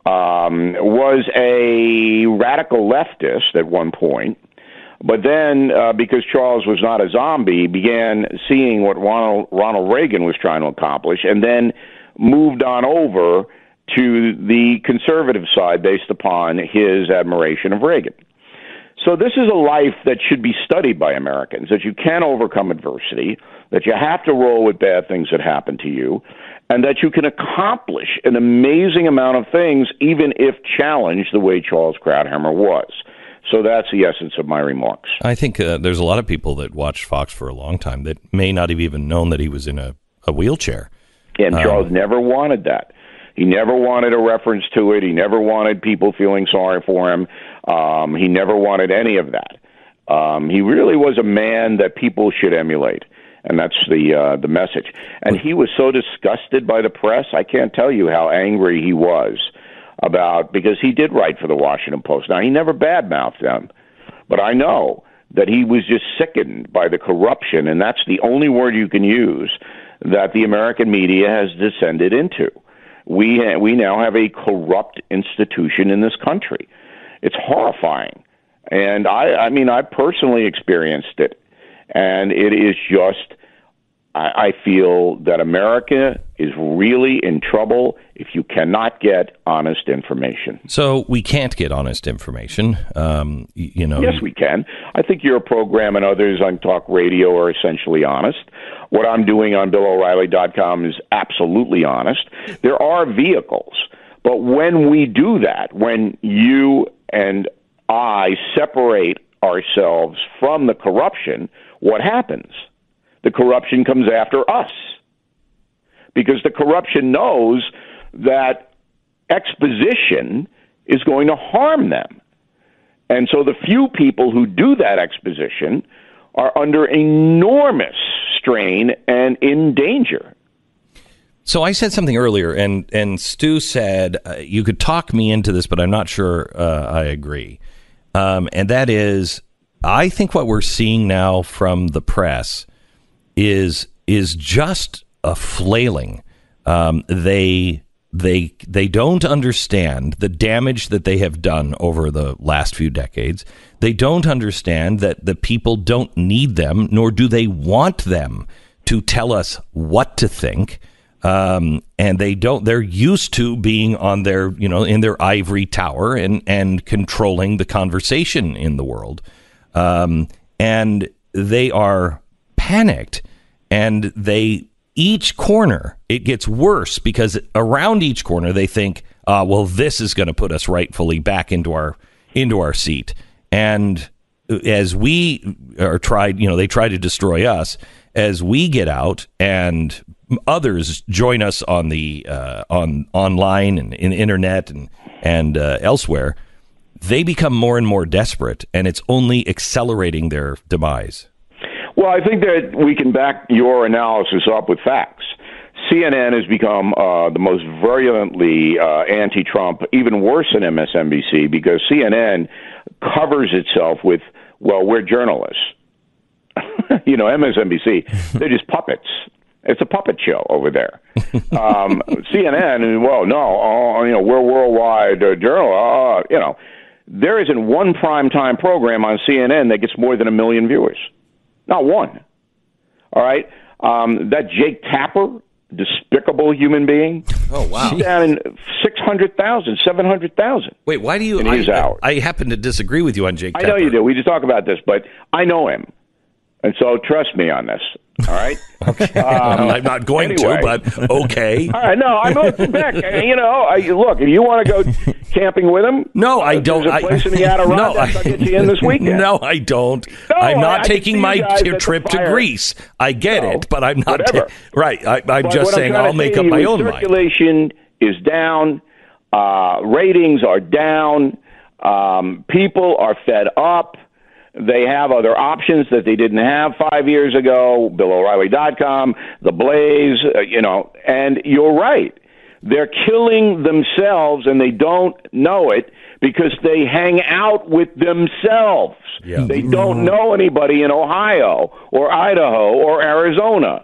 was a radical leftist at one point, but then, because Charles was not a zombie, began seeing what Ronald Reagan was trying to accomplish, and then moved on over to the conservative side based upon his admiration of Reagan. So this is a life that should be studied by Americans, that you can overcome adversity, that you have to roll with bad things that happen to you, and that you can accomplish an amazing amount of things even if challenged the way Charles Krauthammer was. So that's the essence of my remarks. I think there's a lot of people that watched Fox for a long time that may not have even known that he was in a wheelchair. And Charles never wanted that. He never wanted a reference to it. He never wanted people feeling sorry for him. He never wanted any of that. He really was a man that people should emulate, and that's the message. And he was so disgusted by the press, I can't tell you how angry he was about, because he did write for the Washington Post. Now, he never badmouthed them, but I know that he was just sickened by the corruption, and that's the only word you can use, that the American media has descended into. We now have a corrupt institution in this country. It's horrifying. And I mean, I personally experienced it. And it is just, I feel that America is really in trouble if you cannot get honest information. So we can't get honest information. Yes, we can. I think your program and others on talk radio are essentially honest. What I'm doing on BillO'Reilly.com is absolutely honest. There are vehicles, but when we do that, when you and I separate ourselves from the corruption, what happens? The corruption comes after us, because the corruption knows that exposition is going to harm them. And so the few people who do that exposition are under enormous strain and in danger. So I said something earlier, and Stu said, you could talk me into this, but I'm not sure I agree. And that is, I think what we're seeing now from the press is just a flailing. They don't understand the damage that they have done over the last few decades. They don't understand that the people don't need them, nor do they want them to tell us what to think. And they're used to being on their, in their ivory tower and controlling the conversation in the world. And they are panicked, and each corner, it gets worse, because around each corner they think, well, this is going to put us rightfully back into our seat. And as we are tried, they try to destroy us. As we get out and others join us on the online and in internet and elsewhere, they become more and more desperate, and it's only accelerating their demise. Well, I think that we can back your analysis up with facts. CNN has become the most virulently anti-Trump, even worse than MSNBC, because CNN covers itself with, well, we're journalists. MSNBC, they're just puppets. It's a puppet show over there. CNN, well, no, we're worldwide journal. There isn't one primetime program on CNN that gets more than 1 million viewers. Not one. All right? That Jake Tapper, despicable human being. Oh, wow. He's down in 600,000, 700,000. Wait, why do you... I happen to disagree with you on Jake Tapper. I know you do. We just talk about this, but I know him. And so trust me on this. All right? Okay. I'm not going to, but okay. All right, no, I'm looking back. Look, if you want to go camping with him, no, I don't. There's a place in the Adirondacks I'll get you in this weekend. No, I don't. No, I'm not taking my trip to Greece. I get it, but I'm not. Right. I'm just saying I'll make up my own mind. Circulation is down. Ratings are down. People are fed up. They have other options that they didn't have 5 years ago, BillO'Reilly.com, TheBlaze, and you're right. They're killing themselves, and they don't know it because they hang out with themselves. Yeah. They don't know anybody in Ohio or Idaho or Arizona.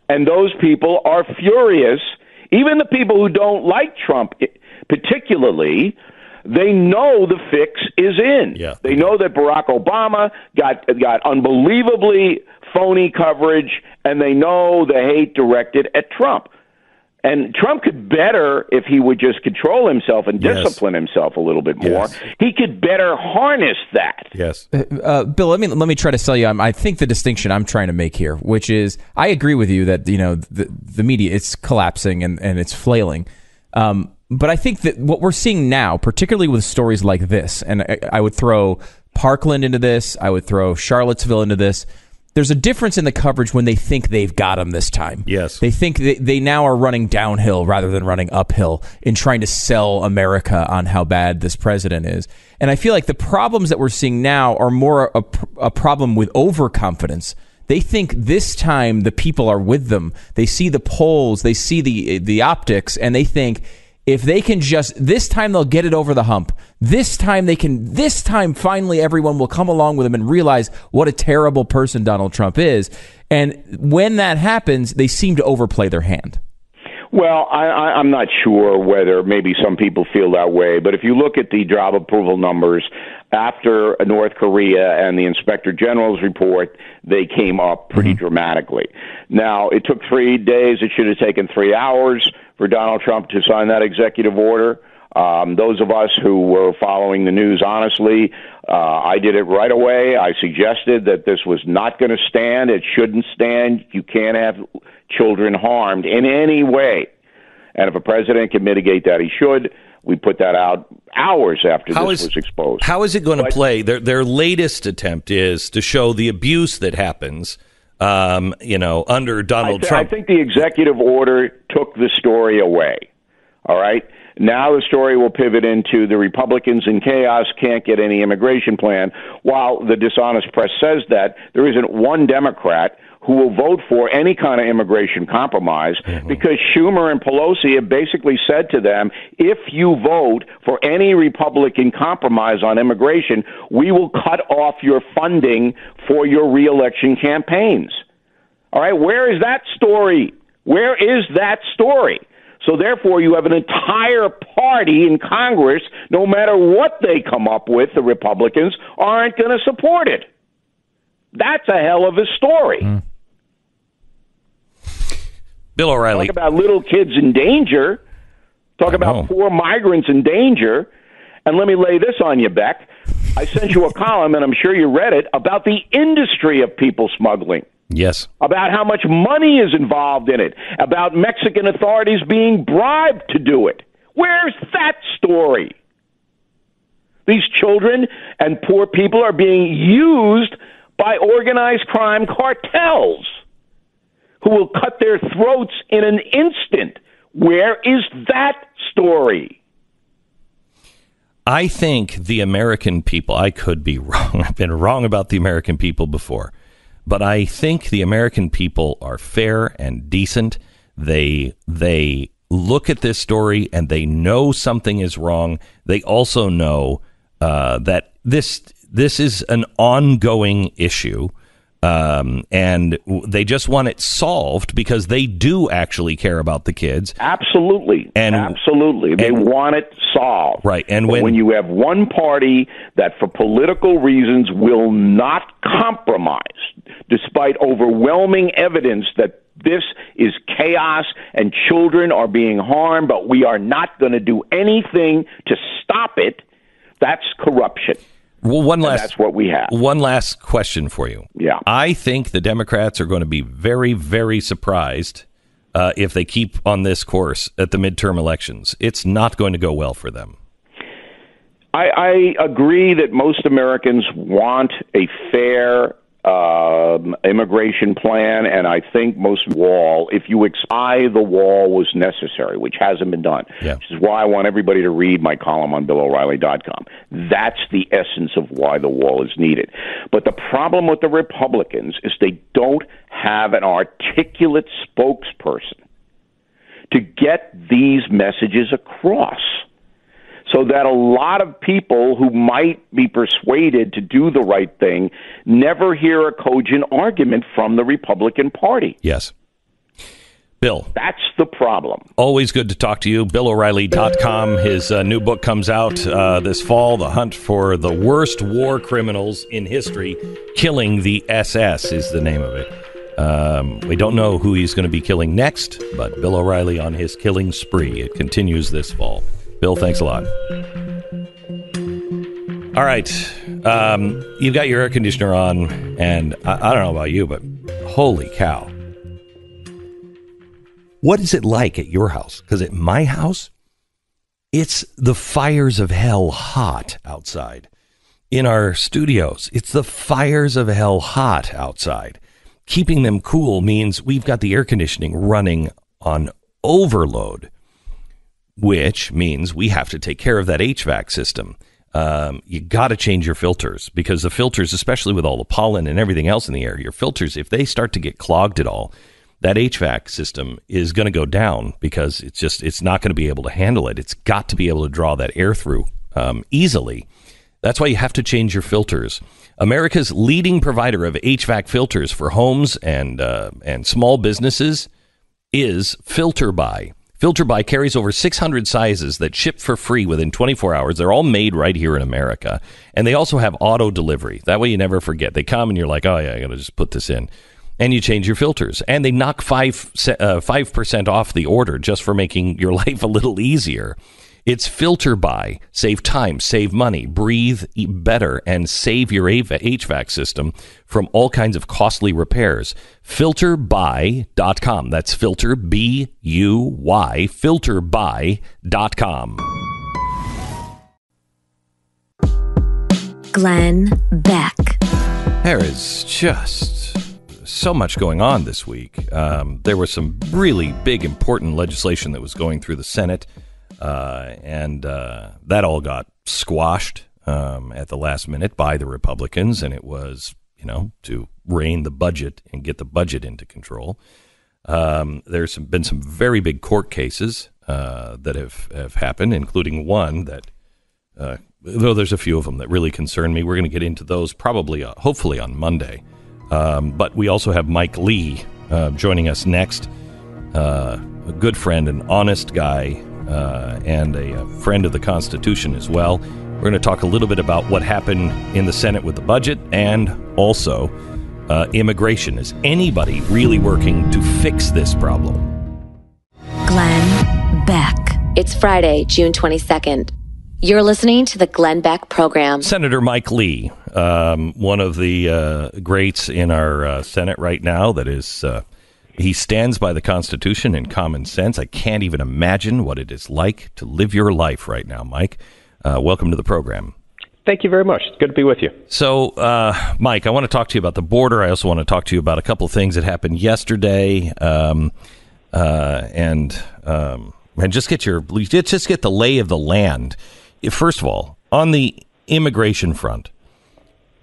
And those people are furious. Even the people who don't like Trump particularly, they know the fix is in. Yeah. They know that Barack Obama got unbelievably phony coverage, and they know the hate directed at Trump. And Trump could better, if he would just control himself and discipline himself a little bit more, he could better harness that. Yes. Bill, let me try to sell you. I think the distinction I'm trying to make here, which is I agree with you that the media, it's collapsing and it's flailing. But I think that what we're seeing now, particularly with stories like this, and I would throw Parkland into this, I would throw Charlottesville into this, there's a difference in the coverage when they think they've got them this time. Yes. They think they now are running downhill rather than running uphill in trying to sell America on how bad this president is. And I feel like the problems that we're seeing now are more a problem with overconfidence. They think this time the people are with them. They see the polls, they see the optics, and they think if they can this time they'll get it over the hump. This time finally everyone will come along with them and realize what a terrible person Donald Trump is. And when that happens, they seem to overplay their hand. Well, I'm not sure whether maybe some people feel that way, but if you look at the job approval numbers after North Korea and the Inspector General's report, they came up pretty dramatically. Now, it took 3 days. It should have taken 3 hours for Donald Trump to sign that executive order. Those of us who were following the news honestly, I did it right away. I suggested that this was not going to stand. It shouldn't stand. You can't have children harmed in any way. And if a president can mitigate that, he should. We put that out hours after this was exposed. How is it going to play? Their latest attempt is to show the abuse that happens, under Donald Trump. I think the executive order took the story away. All right? Now the story will pivot into the Republicans in chaos can't get any immigration plan. While the dishonest press says that, there isn't one Democrat who will vote for any kind of immigration compromise because Schumer and Pelosi have basically said to them, if you vote for any Republican compromise on immigration, we will cut off your funding for your reelection campaigns. All right, where is that story? Where is that story? So therefore, you have an entire party in Congress, no matter what they come up with, the Republicans aren't going to support it. That's a hell of a story. Bill O'Reilly. Talk about little kids in danger. Talk about poor migrants in danger. And let me lay this on you, Beck. I sent you a column, and I'm sure you read it, about the industry of people smuggling. Yes. About how much money is involved in it. About Mexican authorities being bribed to do it. Where's that story? These children and poor people are being used by organized crime cartels who will cut their throats in an instant. Where is that story? I think the American people, I could be wrong. I've been wrong about the American people before. But I think the American people are fair and decent. They look at this story and they know something is wrong. They also know that this is an ongoing issue. And they just want it solved because they do actually care about the kids. Absolutely. Absolutely. They want it solved. Right. And when you have one party that for political reasons will not compromise, despite overwhelming evidence that this is chaos and children are being harmed, but we are not going to do anything to stop it, that's corruption. Well, that's what we have. One last question for you. Yeah. I think the Democrats are going to be very, very surprised if they keep on this course at the midterm elections. It's not going to go well for them. I agree that most Americans want a fair immigration plan, and I think most wall, if you expire the wall was necessary, which hasn't been done, which is why I want everybody to read my column on BillO'Reilly.com. That's the essence of why the wall is needed. But the problem with the Republicans is they don't have an articulate spokesperson to get these messages across, so that a lot of people who might be persuaded to do the right thing never hear a cogent argument from the Republican Party. Yes. Bill. That's the problem. Always good to talk to you. BillO'Reilly.com. His new book comes out this fall, The Hunt for the Worst War Criminals in History. Killing the SS is the name of it. We don't know who he's going to be killing next, but Bill O'Reilly on his killing spree. It continues this fall. Bill, thanks a lot. All right. You've got your air conditioner on, and I don't know about you, but holy cow. What is it like at your house? Because at my house, it's the fires of hell hot outside. In our studios, it's the fires of hell hot outside. Keeping them cool means we've got the air conditioning running on overload, which means we have to take care of that HVAC system. You got to change your filters, because the filters, especially with all the pollen and everything else in the air, your filters, if they start to get clogged at all, that HVAC system is going to go down, because it's not going to be able to handle it. It's got to be able to draw that air through easily. That's why you have to change your filters. America's leading provider of HVAC filters for homes and small businesses is FilterBuy. FilterBuy carries over 600 sizes that ship for free within 24 hours. They're all made right here in America. And they also have auto delivery. That way you never forget. They come and you're like, oh, yeah, I got to just put this in. And you change your filters. And they knock 5% off the order just for making your life a little easier. It's FilterBuy. Save time, save money, breathe better, and save your HVAC system from all kinds of costly repairs. FilterBuy.com. That's filter, B-U-Y, FilterBuy.com. Glenn Beck. There is just so much going on this week. There was some really big, important legislation that was going through the Senate. And that all got squashed at the last minute by the Republicans, and it was, to rein the budget and get the budget into control. There's been some very big court cases that have happened, including one that, though there's a few of them that really concern me. We're going to get into those probably, hopefully on Monday. But we also have Mike Lee joining us next, a good friend, an honest guy, and a friend of the Constitution as well. We're going to talk a little bit about what happened in the Senate with the budget, and also immigration. Is anybody really working to fix this problem? Glenn Beck. It's Friday, June 22nd. You're listening to the Glenn Beck Program. Senator Mike Lee, one of the greats in our Senate right now, that is... he stands by the Constitution and common sense. I can't even imagine what it is like to live your life right now, Mike. Welcome to the program. Thank you very much. It's good to be with you. So, Mike, I want to talk to you about the border. I also want to talk to you about a couple of things that happened yesterday, and just get the lay of the land. First of all, on the immigration front,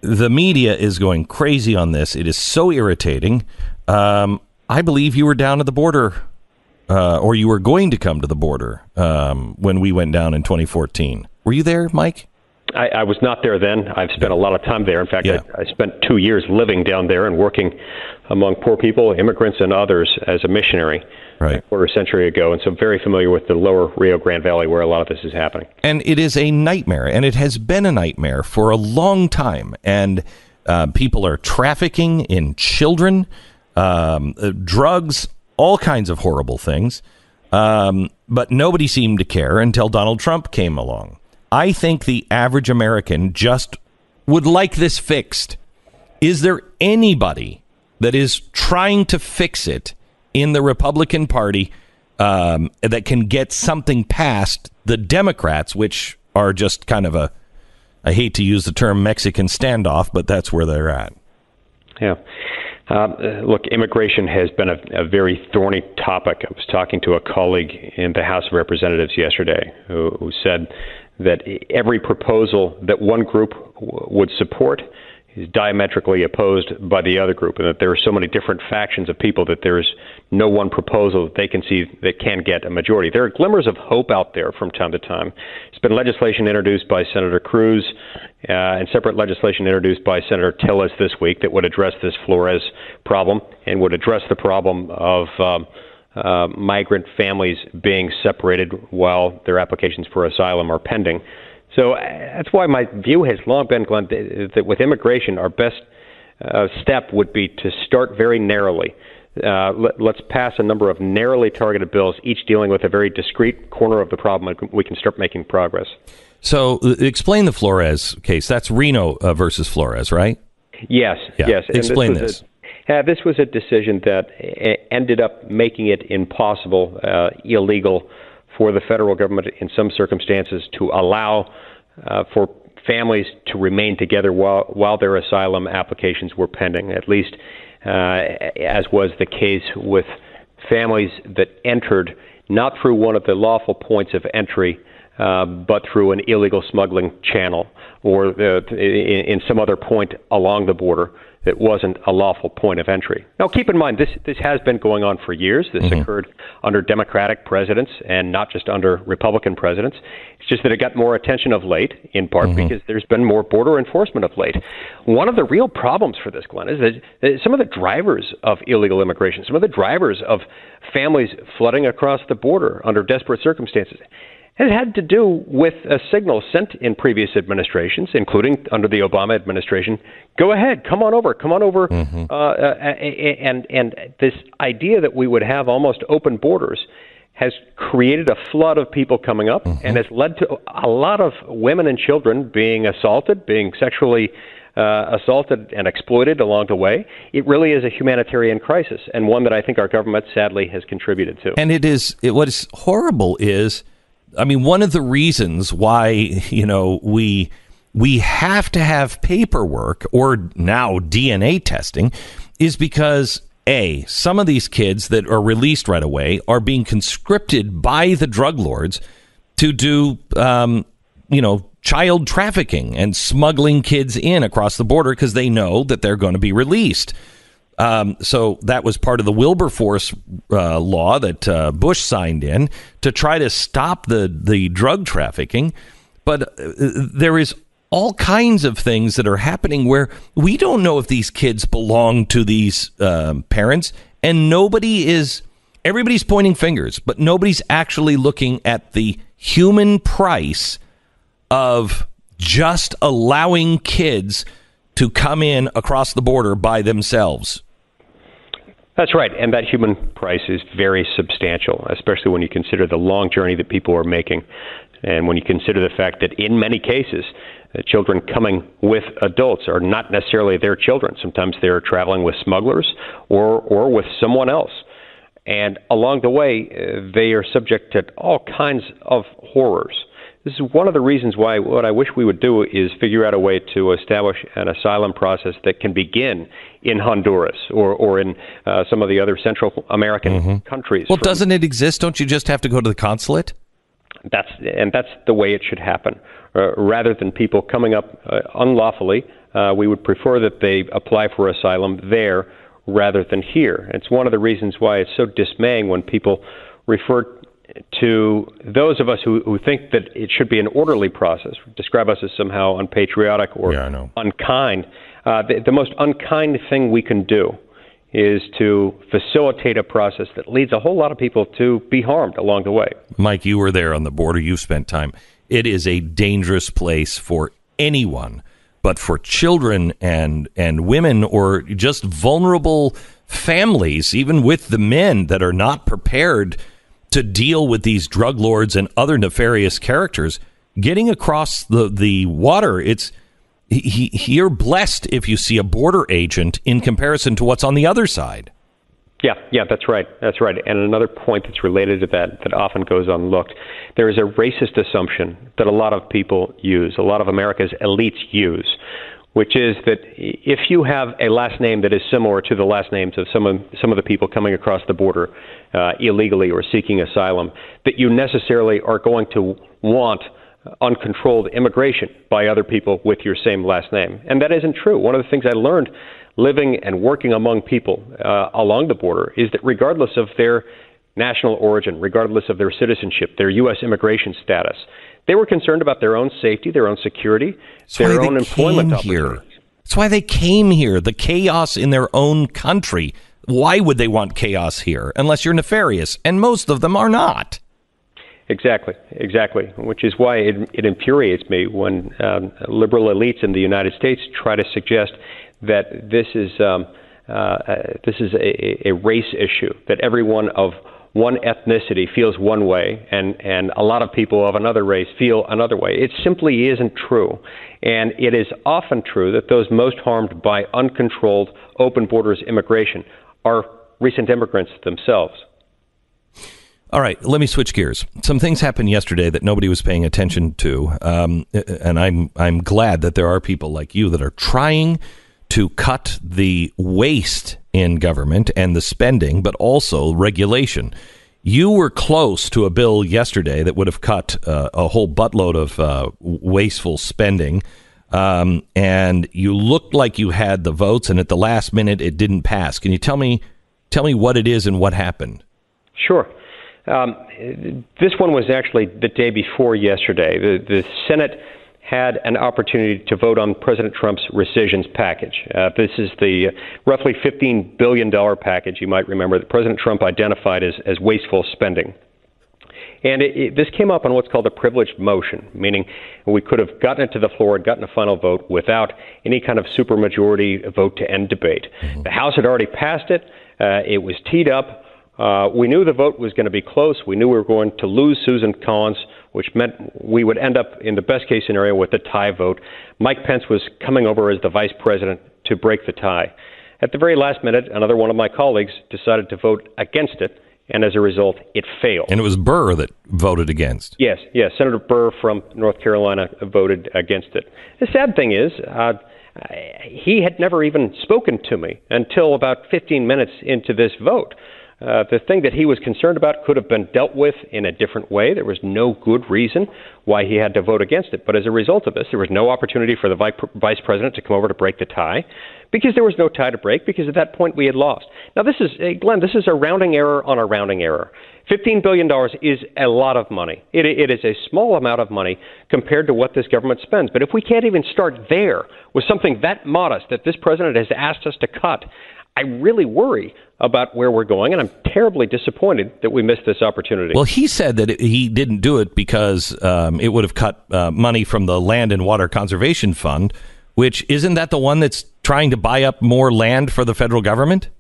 the media is going crazy on this. It is so irritating. I believe you were down at the border, or you were going to come to the border when we went down in 2014. Were you there, Mike? I was not there then. I've spent a lot of time there. In fact, Yeah. I spent 2 years living down there and working among poor people, immigrants, and others as a missionary a quarter century ago. And so I'm very familiar with the lower Rio Grande Valley where a lot of this is happening. And it is a nightmare, and it has been a nightmare for a long time. And people are trafficking in children, drugs, all kinds of horrible things. But nobody seemed to care until Donald Trump came along. I think the average American just would like this fixed. Is there anybody that is trying to fix it in the Republican Party that can get something past the Democrats, which are just kind of I hate to use the term Mexican standoff, but that's where they're at. Yeah. Look, immigration has been a very thorny topic. I was talking to a colleague in the House of Representatives yesterday who said that every proposal that one group would support is diametrically opposed by the other group, and that there are so many different factions of people that there is no one proposal that they can see that can get a majority. There are glimmers of hope out there from time to time. There's been legislation introduced by Senator Cruz and separate legislation introduced by Senator Tillis this week that would address this Flores problem and would address the problem of migrant families being separated while their applications for asylum are pending. So that's why my view has long been, Glenn, that with immigration, our best step would be to start very narrowly. Let's pass a number of narrowly targeted bills, each dealing with a very discrete corner of the problem, and we can start making progress. So explain the Flores case. That's Reno versus Flores, right? Yes, Yeah. yes. And Explain this. This was a decision that ended up making it impossible, illegal for the federal government in some circumstances to allow for families to remain together while their asylum applications were pending, at least as was the case with families that entered not through one of the lawful points of entry, but through an illegal smuggling channel or in some other point along the border that wasn't a lawful point of entry. Now, keep in mind, this has been going on for years. This occurred under Democratic presidents and not just under Republican presidents. It's just that it got more attention of late, in part because there's been more border enforcement of late. One of the real problems for this, Glenn, is that some of the drivers of illegal immigration, some of the drivers of families flooding across the border under desperate circumstances, has had to do with a signal sent in previous administrations, including under the Obama administration. Go ahead, come on over. And this idea that we would have almost open borders has created a flood of people coming up and has led to a lot of women and children being assaulted, being sexually assaulted and exploited along the way. It really is a humanitarian crisis, and one that I think our government sadly has contributed to. And what is horrible is, I mean, one of the reasons why, we have to have paperwork or now DNA testing is because, A, some of these kids that are released right away are being conscripted by the drug lords to do, child trafficking and smuggling kids in across the border because they know that they're going to be released. So that was part of the Wilberforce law that Bush signed in to try to stop the drug trafficking. But there is all kinds of things that are happening where we don't know if these kids belong to these parents, and everybody's pointing fingers, but nobody's actually looking at the human price of just allowing kids to come in across the border by themselves. That's right, and that human price is very substantial, especially when you consider the long journey that people are making, and when you consider the fact that in many cases, children coming with adults are not necessarily their children. Sometimes they're traveling with smugglers or with someone else. And along the way, they are subject to all kinds of horrors. This is one of the reasons why what I wish we would do is figure out a way to establish an asylum process that can begin in Honduras or in some of the other Central American countries. Well, doesn't it exist? Don't you just have to go to the consulate? That's the way it should happen, rather than people coming up unlawfully we would prefer that they apply for asylum there rather than here. It's one of the reasons why it's so dismaying when people refer to those of us who think that it should be an orderly process, describe us as somehow unpatriotic or unkind. The most unkind thing we can do is to facilitate a process that leads a whole lot of people to be harmed along the way. Mike, you were there on the border. You've spent time. It is a dangerous place for anyone, but for children and women or just vulnerable families, even with the men that are not prepared to deal with these drug lords and other nefarious characters, getting across the water, you're blessed if you see a border agent in comparison to what's on the other side. Yeah, that's right. And another point that's related to that often goes unlooked, there is a racist assumption that a lot of people use, a lot of America's elites use, which is that if you have a last name that is similar to the last names of some of the people coming across the border illegally or seeking asylum, that you necessarily are going to want uncontrolled immigration by other people with your same last name. And that isn't true. One of the things I learned living and working among people along the border is that regardless of their national origin, regardless of their citizenship, their U.S. immigration status, they were concerned about their own safety, their own security, their own employment opportunities. That's why they came here, the chaos in their own country. Why would they want chaos here unless you're nefarious? And most of them are not. Exactly. Which is why it infuriates me when liberal elites in the United States try to suggest that this is a race issue, that everyone of one ethnicity feels one way and a lot of people of another race feel another way. It simply isn't true. And it is often true that those most harmed by uncontrolled open borders immigration are recent immigrants themselves. All right, let me switch gears. Some things happened yesterday that nobody was paying attention to, and I'm glad that there are people like you that are trying to cut the waste in government and the spending, but also regulation. You were close to a bill yesterday that would have cut a whole buttload of wasteful spending, and you looked like you had the votes, and at the last minute it didn't pass. Can you tell me what it is and what happened? Sure. This one was actually the day before yesterday. The Senate had an opportunity to vote on President Trump's rescissions package. This is the roughly $15 billion package, you might remember, that President Trump identified as wasteful spending. And this came up on what's called a privileged motion, meaning we could have gotten it to the floor and gotten a final vote without any kind of supermajority vote to end debate. Mm-hmm. The House had already passed it. It was teed up. We knew the vote was going to be close. We knew we were going to lose Susan Collins, which meant we would end up in the best case scenario with a tie vote. Mike Pence was coming over as the vice president to break the tie. At the very last minute, another one of my colleagues decided to vote against it, and as a result, it failed. And it was Burr that voted against. Yes. Senator Burr from North Carolina voted against it. The sad thing is, he had never even spoken to me until about 15 minutes into this vote. The thing that he was concerned about could have been dealt with in a different way. There was no good reason why he had to vote against it. But as a result of this, there was no opportunity for the vice president to come over to break the tie, because there was no tie to break, because at that point we had lost. Now, Glenn, this is a rounding error on a rounding error. $15 billion is a lot of money. It is a small amount of money compared to what this government spends. But if we can't even start there with something that modest that this president has asked us to cut, I really worry about where we're going, and I'm terribly disappointed that we missed this opportunity. Well, he said that he didn't do it because it would have cut money from the Land and Water Conservation Fund, which isn't that the one that's trying to buy up more land for the federal government?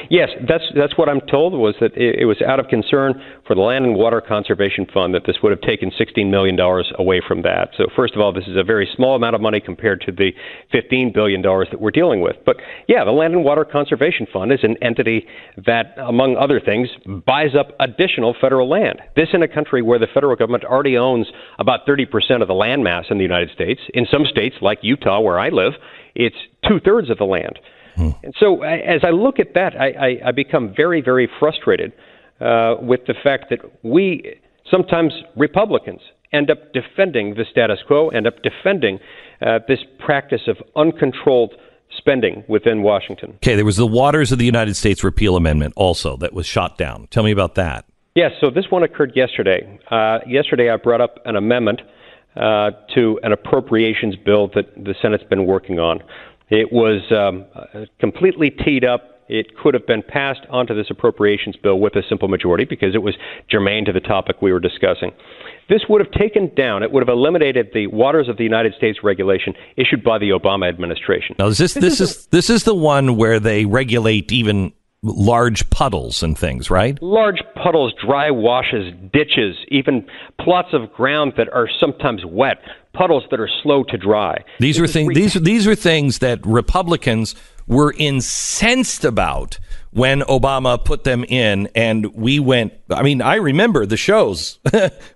Yes, that's what I'm told, was that it was out of concern for the Land and Water Conservation Fund that this would have taken $16 million away from that. So first of all, this is a very small amount of money compared to the $15 billion that we're dealing with. But yeah, the Land and Water Conservation Fund is an entity that, among other things, buys up additional federal land. This in a country where the federal government already owns about 30% of the land mass in the United States. In some states, like Utah, where I live, it's 2/3 of the land. And so as I look at that, I become very, very frustrated with the fact that sometimes Republicans end up defending the status quo, end up defending this practice of uncontrolled spending within Washington. Okay, there was the Waters of the United States repeal amendment also that was shot down. Tell me about that. Yes, so this one occurred yesterday. Yesterday I brought up an amendment to an appropriations bill that the Senate's been working on. It was completely teed up. It could have been passed onto this appropriations bill with a simple majority because it was germane to the topic we were discussing. This would have taken down, it would have eliminated the Waters of the United States regulation issued by the Obama administration. Now, this is the one where they regulate even large puddles and things, right? Large puddles, dry washes, ditches, even plots of ground that are sometimes wet, puddles that are slow to dry. These are things that Republicans were incensed about when Obama put them in, and we went, I mean, I remember the shows.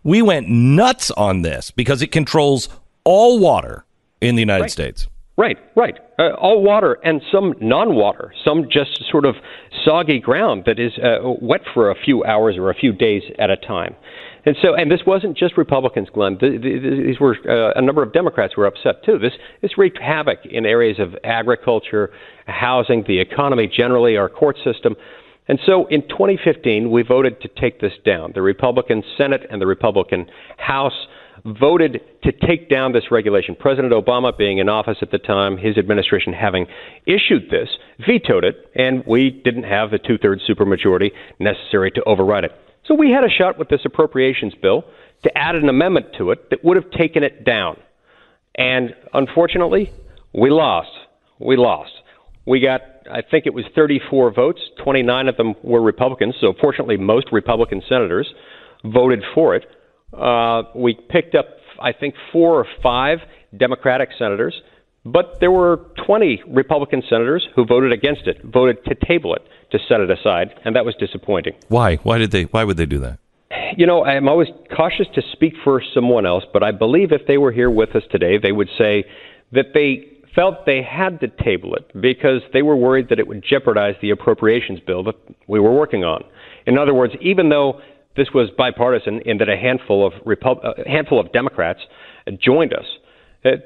We went nuts on this because it controls all water in the United States. Right. All water and some non-water, some just sort of soggy ground that is wet for a few hours or a few days at a time. And this wasn't just Republicans, Glenn. These were a number of Democrats who were upset too. This wreaked havoc in areas of agriculture, housing, the economy generally, our court system. And so in 2015, we voted to take this down. The Republican Senate and the Republican House voted to take down this regulation. President Obama, being in office at the time, his administration having issued this, vetoed it, and we didn't have the two-thirds supermajority necessary to override it. So we had a shot with this appropriations bill to add an amendment to it that would have taken it down. And unfortunately, we lost. We got, I think it was 34 votes. 29 of them were Republicans. So fortunately, most Republican senators voted for it. We picked up, I think, 4 or 5 Democratic senators, but there were 20 Republican senators who voted against it, voted to table it, to set it aside, and that was disappointing. Why? Why would they do that? You know, I'm always cautious to speak for someone else, but I believe if they were here with us today, they would say that they felt they had to table it because they were worried that it would jeopardize the appropriations bill that we were working on. In other words, even though this was bipartisan in that a handful of Democrats joined us,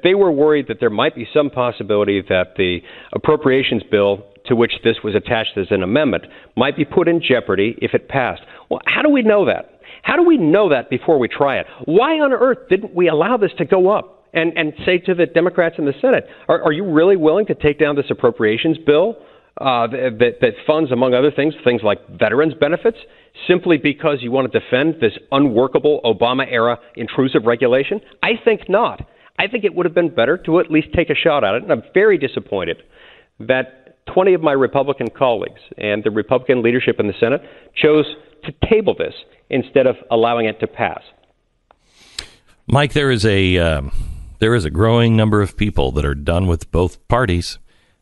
they were worried that there might be some possibility that the appropriations bill to which this was attached as an amendment might be put in jeopardy if it passed. Well, how do we know that? How do we know that before we try it? Why on earth didn't we allow this to go up and say to the Democrats in the Senate, are you really willing to take down this appropriations bill that funds, among other things like veterans benefits, simply because you want to defend this unworkable Obama-era intrusive regulation? I think not. I think it would have been better to at least take a shot at it, and I'm very disappointed that 20 of my Republican colleagues and the Republican leadership in the Senate chose to table this instead of allowing it to pass. Mike, there is a growing number of people that are done with both parties.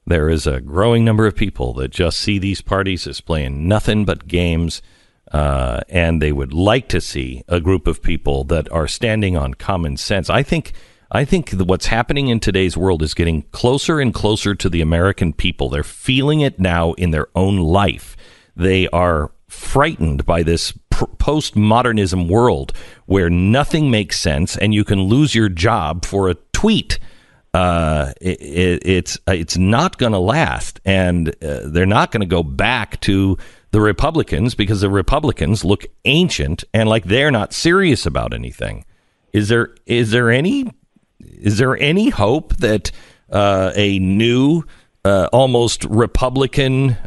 There is a growing number of people that just see these parties as playing nothing but games, and they would like to see a group of people that are standing on common sense. I think what's happening in today's world is getting closer and closer to the American people. They're feeling it now in their own life. They are frightened by this postmodernism world where nothing makes sense and you can lose your job for a tweet. It's not going to last, and they're not going to go back to the Republicans because the Republicans look ancient and like they're not serious about anything. Is there any hope that a new, almost Republican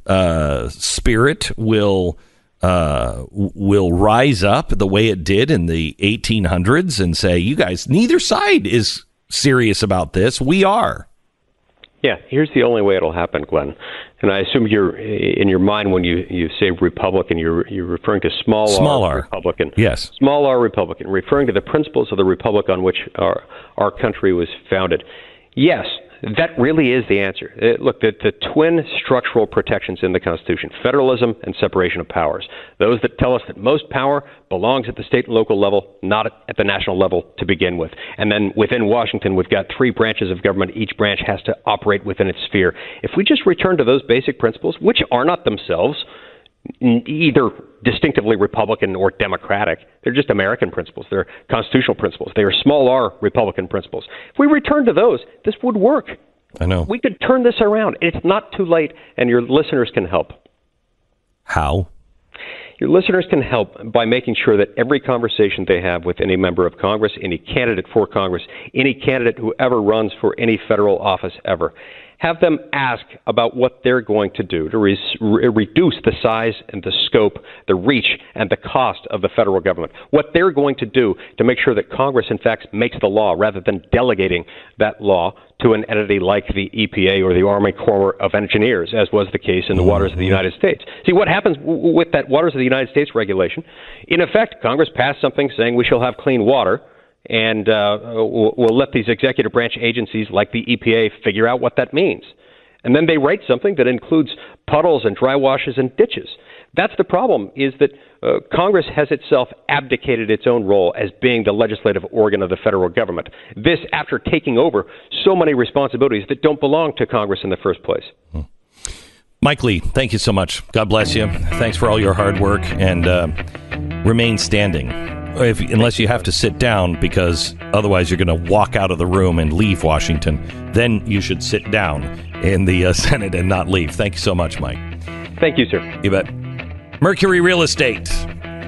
spirit will rise up the way it did in the 1800s and say, you guys, neither side is serious about this. We are. Yeah, here's the only way it'll happen, Glenn. And I assume you're in your mind when you say Republican, you're referring to small r Republican. Yes. Small r Republican, referring to the principles of the republic on which our country was founded. Yes, that really is the answer. Look, the twin structural protections in the Constitution, federalism and separation of powers, those that tell us that most power belongs at the state and local level, not at the national level to begin with. And then within Washington, we've got 3 branches of government. Each branch has to operate within its sphere. If we just return to those basic principles, which are not themselves either distinctively Republican or Democratic. They're just American principles. They're constitutional principles. They are small r Republican principles. If we return to those, this would work. I know. We could turn this around. It's not too late, and your listeners can help. How? Your listeners can help by making sure that every conversation they have with any member of Congress, any candidate for Congress, any candidate who ever runs for any federal office ever, have them ask about what they're going to do to reduce the size and the scope, the reach, and the cost of the federal government. What they're going to do to make sure that Congress, in fact, makes the law rather than delegating that law to an entity like the EPA or the Army Corps of Engineers, as was the case in the waters of the United States. See, what happens with that waters of the United States regulation? In effect, Congress passed something saying we shall have clean water, and we'll let these executive branch agencies like the EPA figure out what that means. And then they write something that includes puddles and dry washes and ditches. That's the problem, is that Congress has itself abdicated its own role as being the legislative organ of the federal government. This after taking over so many responsibilities that don't belong to Congress in the first place. Mike Lee, thank you so much. God bless you. Thanks for all your hard work, and remain standing. Unless you have to sit down, because otherwise you're going to walk out of the room and leave Washington. Then you should sit down in the Senate and not leave. Thank you so much, Mike. Thank you, sir. You bet. Mercury Real Estate.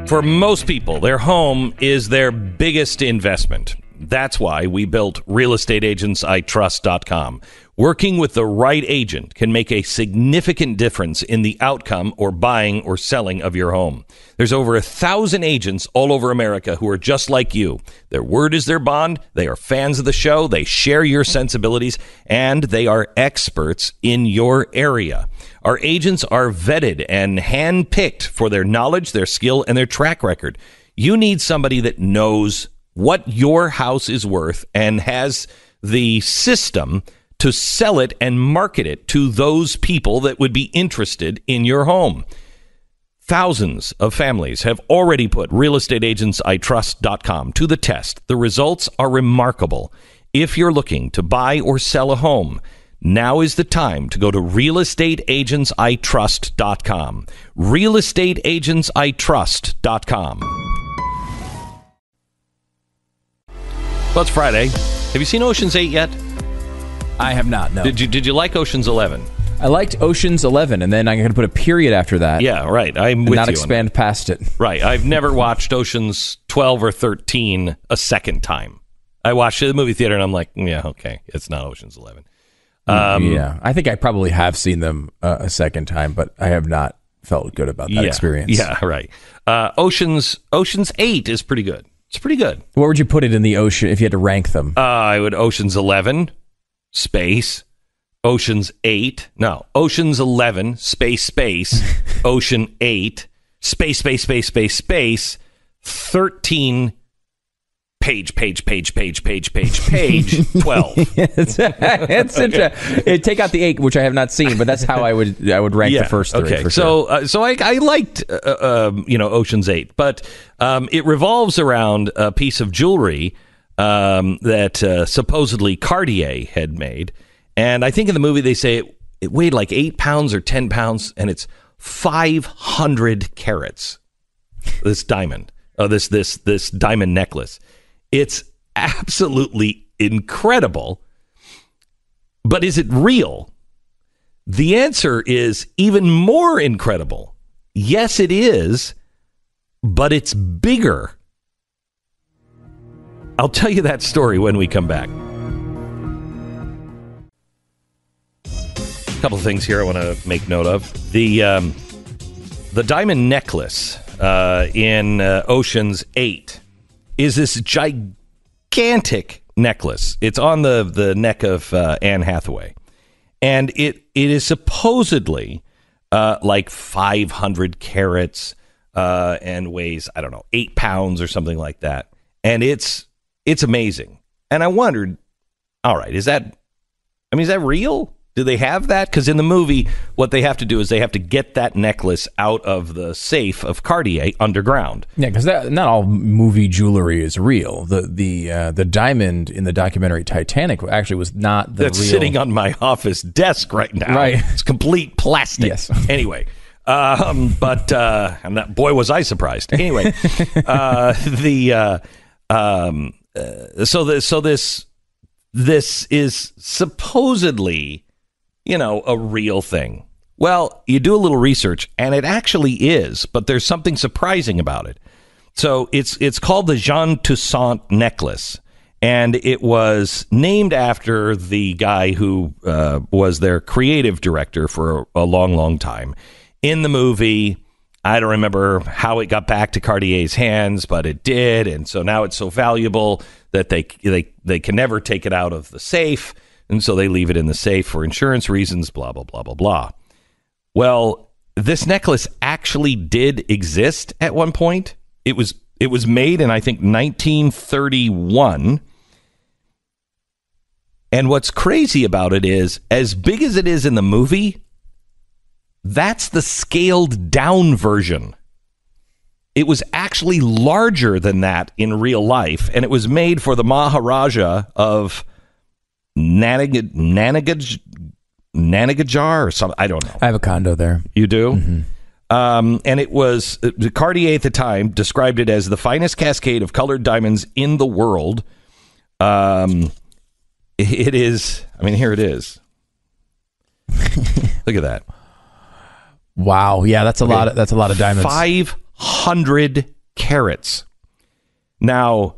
For most people, their home is their biggest investment. That's why we built realestateagentsitrust.com. Working with the right agent can make a significant difference in the outcome or buying or selling of your home. There's over 1,000 agents all over America who are just like you. Their word is their bond. They are fans of the show. They share your sensibilities, and they are experts in your area. Our agents are vetted and handpicked for their knowledge, their skill, and their track record. You need somebody that knows what your house is worth and has the system to sell it and market it to those people that would be interested in your home. Thousands of families have already put realestateagentsitrust.com to the test. The results are remarkable. If you're looking to buy or sell a home, now is the time to go to realestateagentsitrust.com. realestateagentsitrust.com. Well, it's Friday. Have you seen Ocean's 8 yet? I have not, no. Did you like Ocean's 11? I liked Ocean's 11, and then I'm going to put a period after that. Yeah, right. I'm with you. Not expand past it. Right. I've never watched Ocean's 12 or 13 a second time. I watched it at the movie theater, and I'm like, yeah, okay, it's not Ocean's 11. Yeah, I think I probably have seen them a second time, but I have not felt good about that experience. Yeah, right. Ocean's 8 is pretty good. It's pretty good. Where would you put it in the ocean if you had to rank them? I would Ocean's 11, space, Ocean's 8. No, Ocean's 11, space, Ocean 8, space, 13, page, 12. Take out the 8, which I have not seen, but that's how I would rank the first 3. Okay, for sure. So I liked Ocean's 8, but it revolves around a piece of jewelry that supposedly Cartier had made, and I think in the movie they say it weighed like 8 pounds or 10 pounds, and it's 500 carats. This diamond, this diamond necklace. It's absolutely incredible. But is it real? The answer is even more incredible. Yes, it is, but it's bigger. I'll tell you that story when we come back. A couple of things here I want to make note of. The diamond necklace in Ocean's 8 is this gigantic necklace. It's on the neck of Anne Hathaway. And it is supposedly like 500 carats and weighs, 8 pounds or something like that. And it's amazing. And I wondered, all right, is that real? Do they have that? Because in the movie, what they have to do is they have to get that necklace out of the safe of Cartier underground. Yeah, because not all movie jewelry is real. The diamond in the documentary Titanic actually was not the real. That's sitting on my office desk right now. Right. It's complete plastic. Yes. Anyway, But and that, boy, was I surprised. Anyway, this is supposedly, a real thing. Well, you do a little research, and it actually is, but there's something surprising about it. So it's called the Jean Toussaint necklace, and it was named after the guy who was their creative director for a long, long time. In the movie, I don't remember how it got back to Cartier's hands, but it did, and so now it's so valuable that they can never take it out of the safe, and so they leave it in the safe for insurance reasons, blah, blah, blah, blah, blah. Well, this necklace actually did exist at one point. It was made in, I think, 1931. And what's crazy about it is, as big as it is in the movie, that's the scaled down version. It was actually larger than that in real life, and it was made for the Maharaja of Nanagajar or something. I don't know. I have a condo there. You do? Mm-hmm. And it was, Cartier at the time described it as the finest cascade of colored diamonds in the world. It is, here it is. Look at that. Wow. Yeah, that's a lot of diamonds. 500 carats. Now,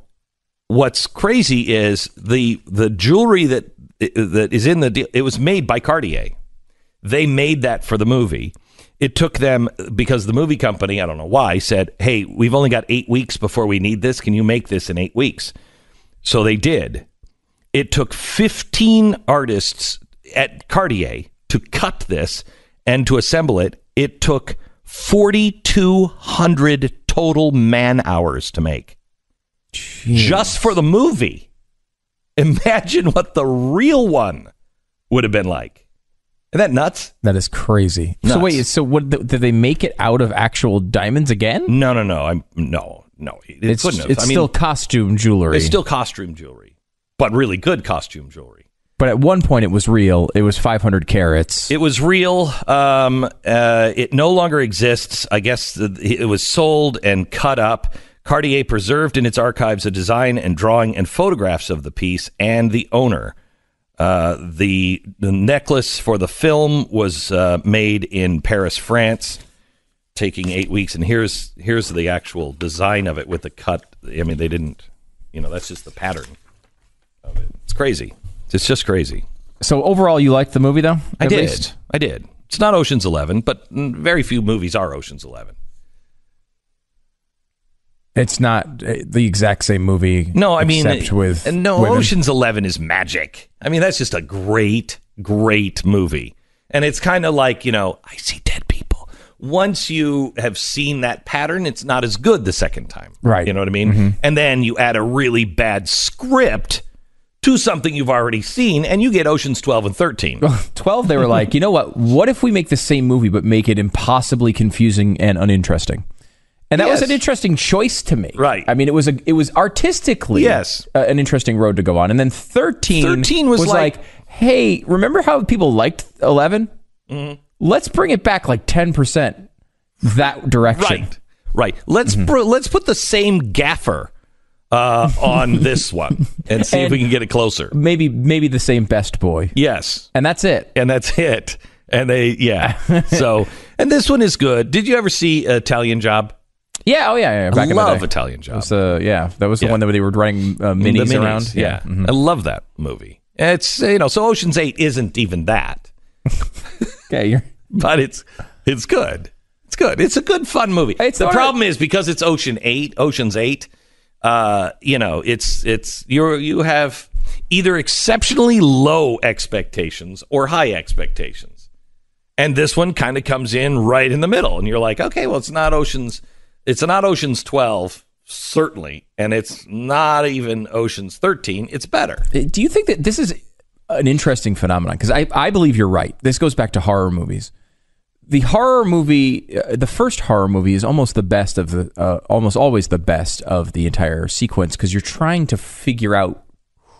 what's crazy is the jewelry that is in the deal. It was made by Cartier. They made that for the movie. It took them, because the movie company, I don't know why, said, hey, we've only got 8 weeks before we need this. Can you make this in 8 weeks? So they did. It took 15 artists at Cartier to cut this and to assemble it. It took 4,200 total man hours to make. Jeez. Just for the movie. Imagine what the real one would have been like. Isn't that nuts? That is crazy. Nuts. So wait, what did they make it out of actual diamonds again? No. It's still costume jewelry. It's still costume jewelry, but really good costume jewelry. But at one point it was real. It was 500 carats. It was real. It no longer exists. I guess it was sold and cut up. Cartier preserved in its archives a design and drawing and photographs of the piece and the owner. The necklace for the film was made in Paris, France, taking 8 weeks. And here's the actual design of it with the cut. They didn't, that's just the pattern of it. It's crazy. It's just crazy. So overall, you liked the movie, though? I did. It's not Ocean's 11, but very few movies are Ocean's 11. It's not the exact same movie. No, except with women. Ocean's 11 is magic. That's just a great, great movie. And it's kind of like, I see dead people. Once you have seen that pattern, it's not as good the second time. Right. You know what I mean? Mm-hmm. And then you add a really bad script to something you've already seen, and you get Oceans 12 and 13. 12, they were like, you know what? What if we make the same movie but make it impossibly confusing and uninteresting? And that was an interesting choice to make. Right. It was artistically an interesting road to go on. And then 13 was like, hey, remember how people liked 11? Mm-hmm. Let's bring it back like 10% that direction. Right. Let's put the same gaffer on this one and see if we can get it closer. Maybe the same best boy. Yes. And that's it. And So, and this one is good. Did you ever see Italian Job? Yeah, Back I love Italian Job. That was the one that they were running minis around. Yeah. Mm-hmm. I love that movie. It's so Ocean's 8 isn't even that. Okay, but it's good. It's good. It's a good fun movie. The problem is because it's Ocean's 8. You have either exceptionally low expectations or high expectations, and this one kind of comes in right in the middle, and you're like, okay, well, it's not Ocean's 12, certainly, and it's not even Ocean's 13. It's better. Do you think that this is an interesting phenomenon? Because I believe you're right. This goes back to horror movies. The horror movie, the first horror movie, is almost almost always the best of the entire sequence, because you're trying to figure out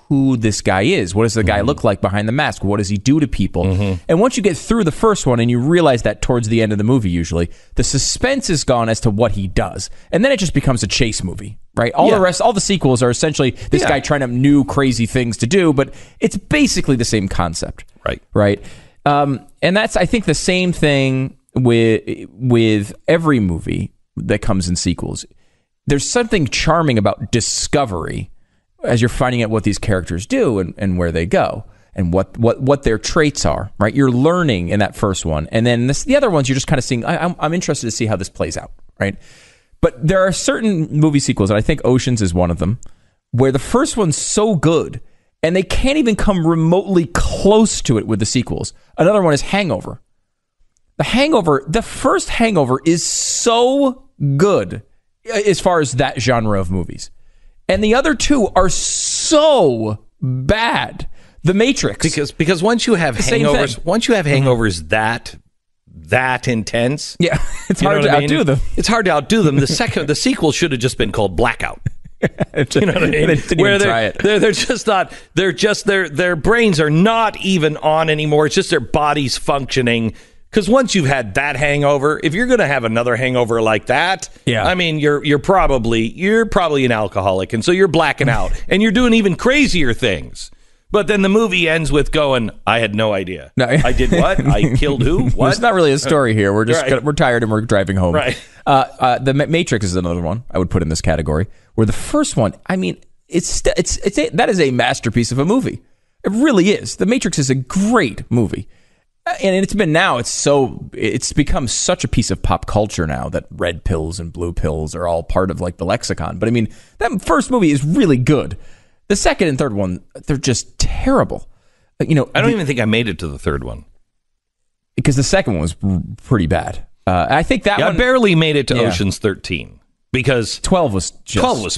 who this guy is. What does the guy look like behind the mask? What does he do to people? And once you get through the first one and you realize that towards the end of the movie, usually, the suspense is gone as to what he does. And then it just becomes a chase movie, right? All the sequels are essentially this guy trying to new crazy things to do, but it's basically the same concept. Right. And that's, I think, the same thing with every movie that comes in sequels. There's something charming about discovery as you're finding out what these characters do and where they go and what their traits are, right? You're learning in that first one. And then the other ones, you're just kind of seeing, I'm interested to see how this plays out, right? But there are certain movie sequels, and I think Oceans is one of them, where the first one's so good, and they can't even come remotely close to it with the sequels. Another one is Hangover. The first Hangover is so good as far as that genre of movies. And the other two are so bad. The Matrix. Because once you have hangovers, that intense. Yeah, it's hard to outdo them. It's hard to outdo them. The sequel should have just been called Blackout. You know what I mean? They didn't even try it. They're just not. They're just their brains are not even on anymore. It's just their bodies functioning. Because once you've had that hangover, if you're going to have another hangover like that, I mean, you're probably an alcoholic, and so you're blacking out, and you're doing even crazier things. But then the movie ends with going, I had no idea. No. I did what? I killed who? What? There's not really a story here. We're just we're tired and we're driving home. Right. The Matrix is another one I would put in this category. Where the first one, I mean, that is a masterpiece of a movie. It really is. The Matrix is a great movie. And it's become such a piece of pop culture now that red pills and blue pills are all part of like the lexicon. But I mean, that first movie is really good. The second and third one, they're just terrible. I don't even think I made it to the third one. Because the second one was pretty bad. I think that one... I barely made it to Ocean's 13. Because 12 was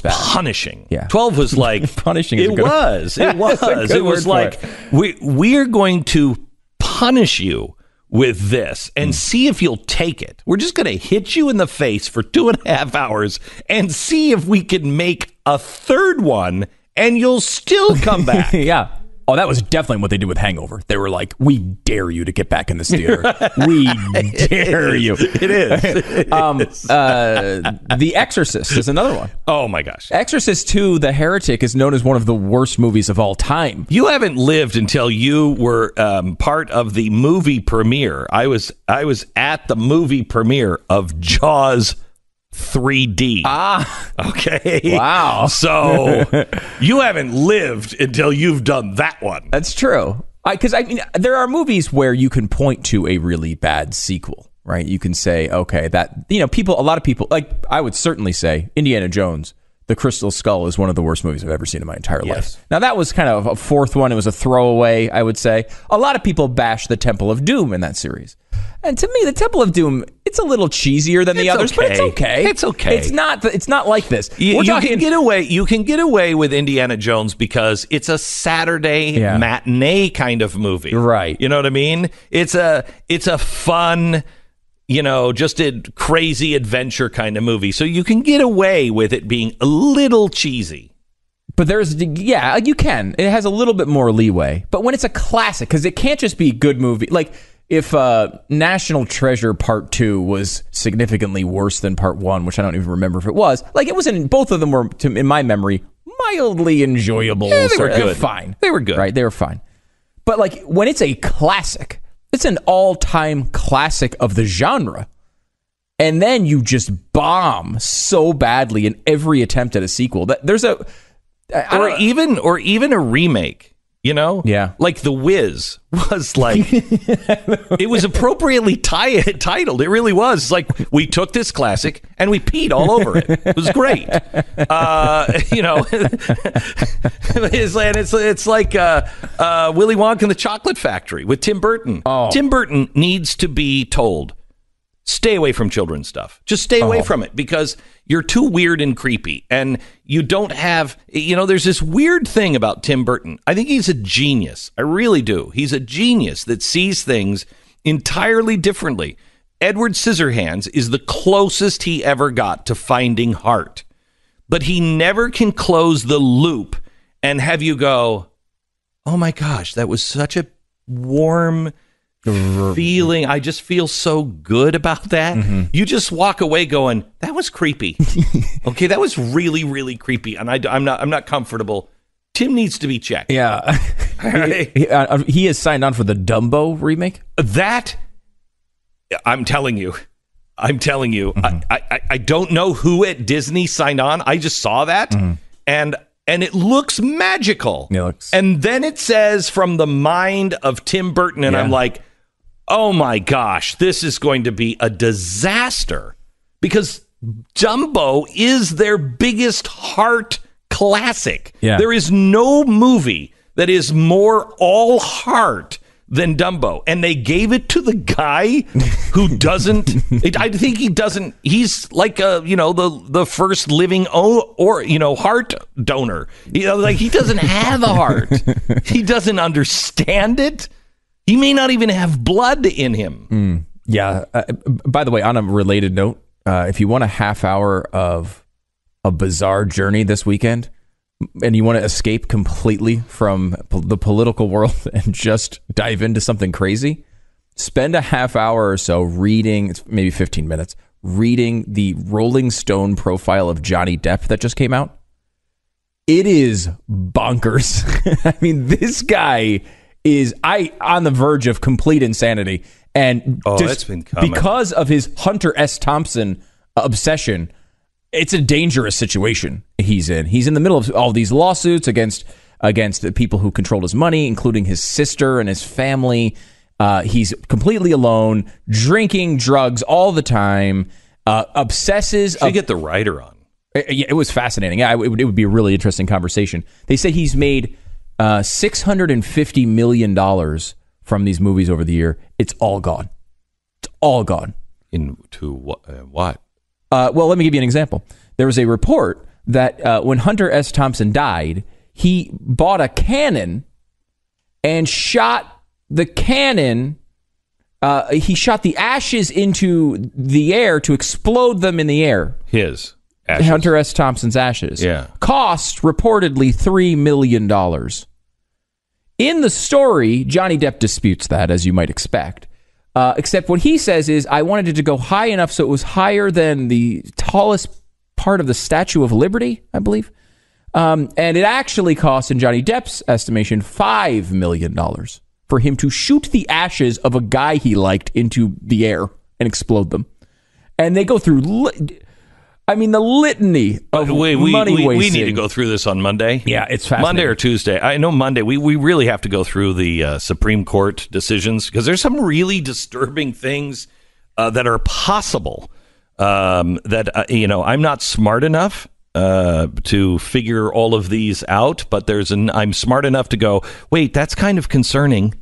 bad. Punishing. Yeah. 12 was like... punishing It was. It was like, we're going to punish you with this and see if you'll take it. We're just going to hit you in the face for 2.5 hours and see if we can make a third one and you'll still come back. Yeah. Oh, that was definitely what they did with Hangover. They were like, we dare you to get back in this theater. We dare you. It is. The Exorcist is another one. Oh, my gosh. Exorcist 2, The Heretic, is known as one of the worst movies of all time. You haven't lived until you were part of the movie premiere. I was at the movie premiere of Jaws 3D. Okay. Wow. So you haven't lived until you've done that one. That's true. Because I mean, there are movies where you can point to a really bad sequel, right? You can say, okay, that, a lot of people, like I would certainly say Indiana Jones, The Crystal Skull is one of the worst movies I've ever seen in my entire life. Now, that was kind of a fourth one. It was a throwaway, I would say. A lot of people bash the Temple of Doom in that series. And to me, the Temple of Doom, it's a little cheesier than the others, but it's okay. It's okay. It's not like this. You can get away with Indiana Jones because it's a Saturday matinee kind of movie. Right. You know what I mean? It's a fun, just a crazy adventure kind of movie. So you can get away with it being a little cheesy. But you can. It has a little bit more leeway. But when it's a classic, because it can't just be a good movie. Like, if National Treasure Part 2 was significantly worse than Part 1, which I don't even remember if it was, like, it wasn't, both of them were, in my memory, mildly enjoyable. Yeah, they were good. They were fine. They were good. Right, they were fine. But, like, when it's a classic, it's an all-time classic of the genre. And then you just bomb so badly in every attempt at a sequel. That there's even a remake. Yeah. Like The Wiz was like, it was appropriately titled. It really was. It's like, we took this classic and we peed all over it. It was great. It's like Willy Wonka and the Chocolate Factory with Tim Burton. Oh. Tim Burton needs to be told, stay away from children's stuff. Just stay away from it because you're too weird and creepy. And you don't have, there's this weird thing about Tim Burton. I think he's a genius. I really do. He's a genius that sees things entirely differently. Edward Scissorhands is the closest he ever got to finding heart. But he never can close the loop and have you go, oh my gosh, that was such a warm feeling. I just feel so good about that. Mm-hmm. You just walk away going, that was creepy. Okay, that was really, really creepy, and I'm not comfortable. Tim needs to be checked. Yeah. He has signed on for the Dumbo remake. That, I'm telling you. Mm-hmm. I don't know who at Disney signed on. I just saw that, and it looks magical. And then it says from the mind of Tim Burton, and I'm like, oh my gosh, this is going to be a disaster, because Dumbo is their biggest heart classic. Yeah. There is no movie that is more all heart than Dumbo, and they gave it to the guy who doesn't. I think he doesn't. He's like the first living heart donor. He doesn't have a heart. He doesn't understand it. He may not even have blood in him. Yeah. By the way, on a related note, if you want a half hour of a bizarre journey this weekend, and you want to escape completely from the political world and just dive into something crazy, spend a half hour or so reading, maybe 15 minutes, reading the Rolling Stone profile of Johnny Depp that just came out. It is bonkers. I mean, this guy is on the verge of complete insanity. And that's been coming. Because of his Hunter S. Thompson obsession, it's a dangerous situation he's in. He's in the middle of all these lawsuits against the people who controlled his money, including his sister and his family. He's completely alone, drinking drugs all the time, obsesses. Should get the writer on. It was fascinating. Yeah, it would be a really interesting conversation. They say he's made $650 million from these movies over the year. It's all gone. It's all gone. Into what? Well, let me give you an example. There was a report that when Hunter S. Thompson died, he bought a cannon and shot the cannon. He shot the ashes into the air to explode them in the air. His ashes. Hunter S. Thompson's ashes. Yeah. Cost reportedly $3 million. In the story, Johnny Depp disputes that, as you might expect. Except what he says is, I wanted it to go high enough so it was higher than the tallest part of the Statue of Liberty, I believe. And it actually cost, in Johnny Depp's estimation, $5 million for him to shoot the ashes of a guy he liked into the air and explode them. And they go through... the litany of money wasting. We need to go through this on Monday. Yeah, it's fascinating. Monday or Tuesday. I know Monday. We really have to go through the Supreme Court decisions, because there's some really disturbing things that are possible that, I'm not smart enough to figure all of these out, but I'm smart enough to go, wait, that's kind of concerning.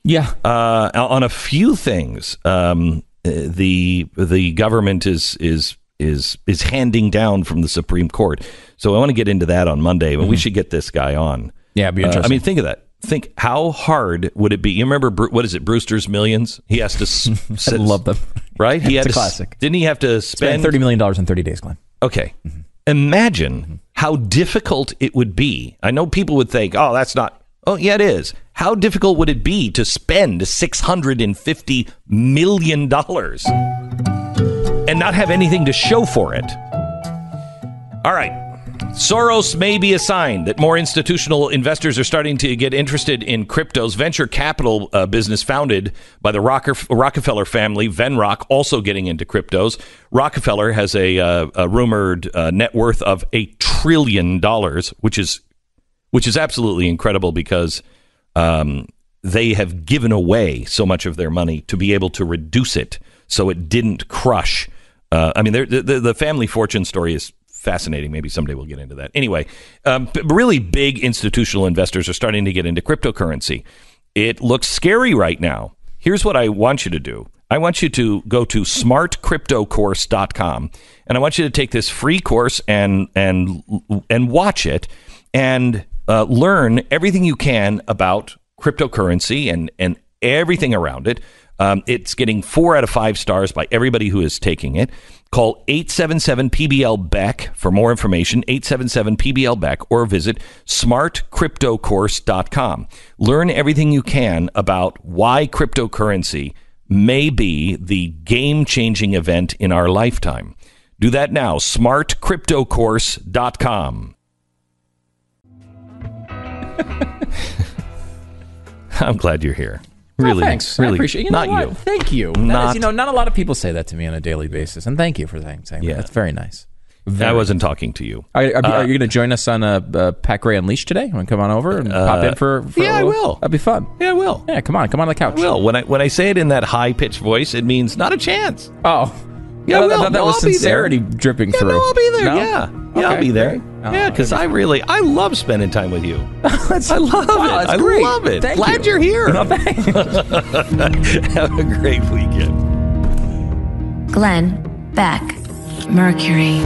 Yeah. On a few things, the government is handing down from the Supreme Court. So I want to get into that on Monday, but we should get this guy on. Yeah, it'd be interesting. Think of that. Think, how hard would it be? You remember, what is it, Brewster's Millions? He has to... I love them. Right? It's a classic. Didn't he have to spend $30 million in 30 days, Glenn? Okay. Mm-hmm. Imagine how difficult it would be. I know people would think, oh, that's not... Oh, yeah, it is. How difficult would it be to spend $650 million and not have anything to show for it? All right. Soros may be a sign that more institutional investors are starting to get interested in cryptos. Venture capital business founded by the Rockefeller family, Venrock, also getting into cryptos. Rockefeller has a rumored net worth of $1 trillion, which is absolutely incredible, because they have given away so much of their money to be able to reduce it so it didn't crush. The family fortune story is fascinating. Maybe someday we'll get into that. Anyway, really big institutional investors are starting to get into cryptocurrency. It looks scary right now. Here's what I want you to do. I want you to go to smartcryptocourse.com, and I want you to take this free course and watch it and learn everything you can about cryptocurrency and everything around it. It's getting 4 out of 5 stars by everybody who is taking it. Call 877-PBL-BECK for more information, 877-PBL-BECK, or visit smartcryptocourse.com. Learn everything you can about why cryptocurrency may be the game-changing event in our lifetime. Do that now, smartcryptocourse.com. I'm glad you're here. Really, thanks. Really, I appreciate it. Not you. Thank you. Not a lot of people say that to me on a daily basis, and thank you for saying that. That's very nice. I wasn't talking to you. Are you going to join us on Pack Ray Unleashed today? Want to come on over and pop in for yeah, I will. That'd be fun. Yeah, I will. Yeah, come on the couch. I will. When I say it in that high-pitched voice, it means not a chance. Oh. Yeah, I thought that was sincerity dripping through. No, I'll be there. No? Yeah, Okay, I'll be there. great. Yeah, because I love spending time with you. I love it. I great. love it. Thank Glad you. you're here. No, thanks. Have a great weekend. Glenn Beck, Mercury.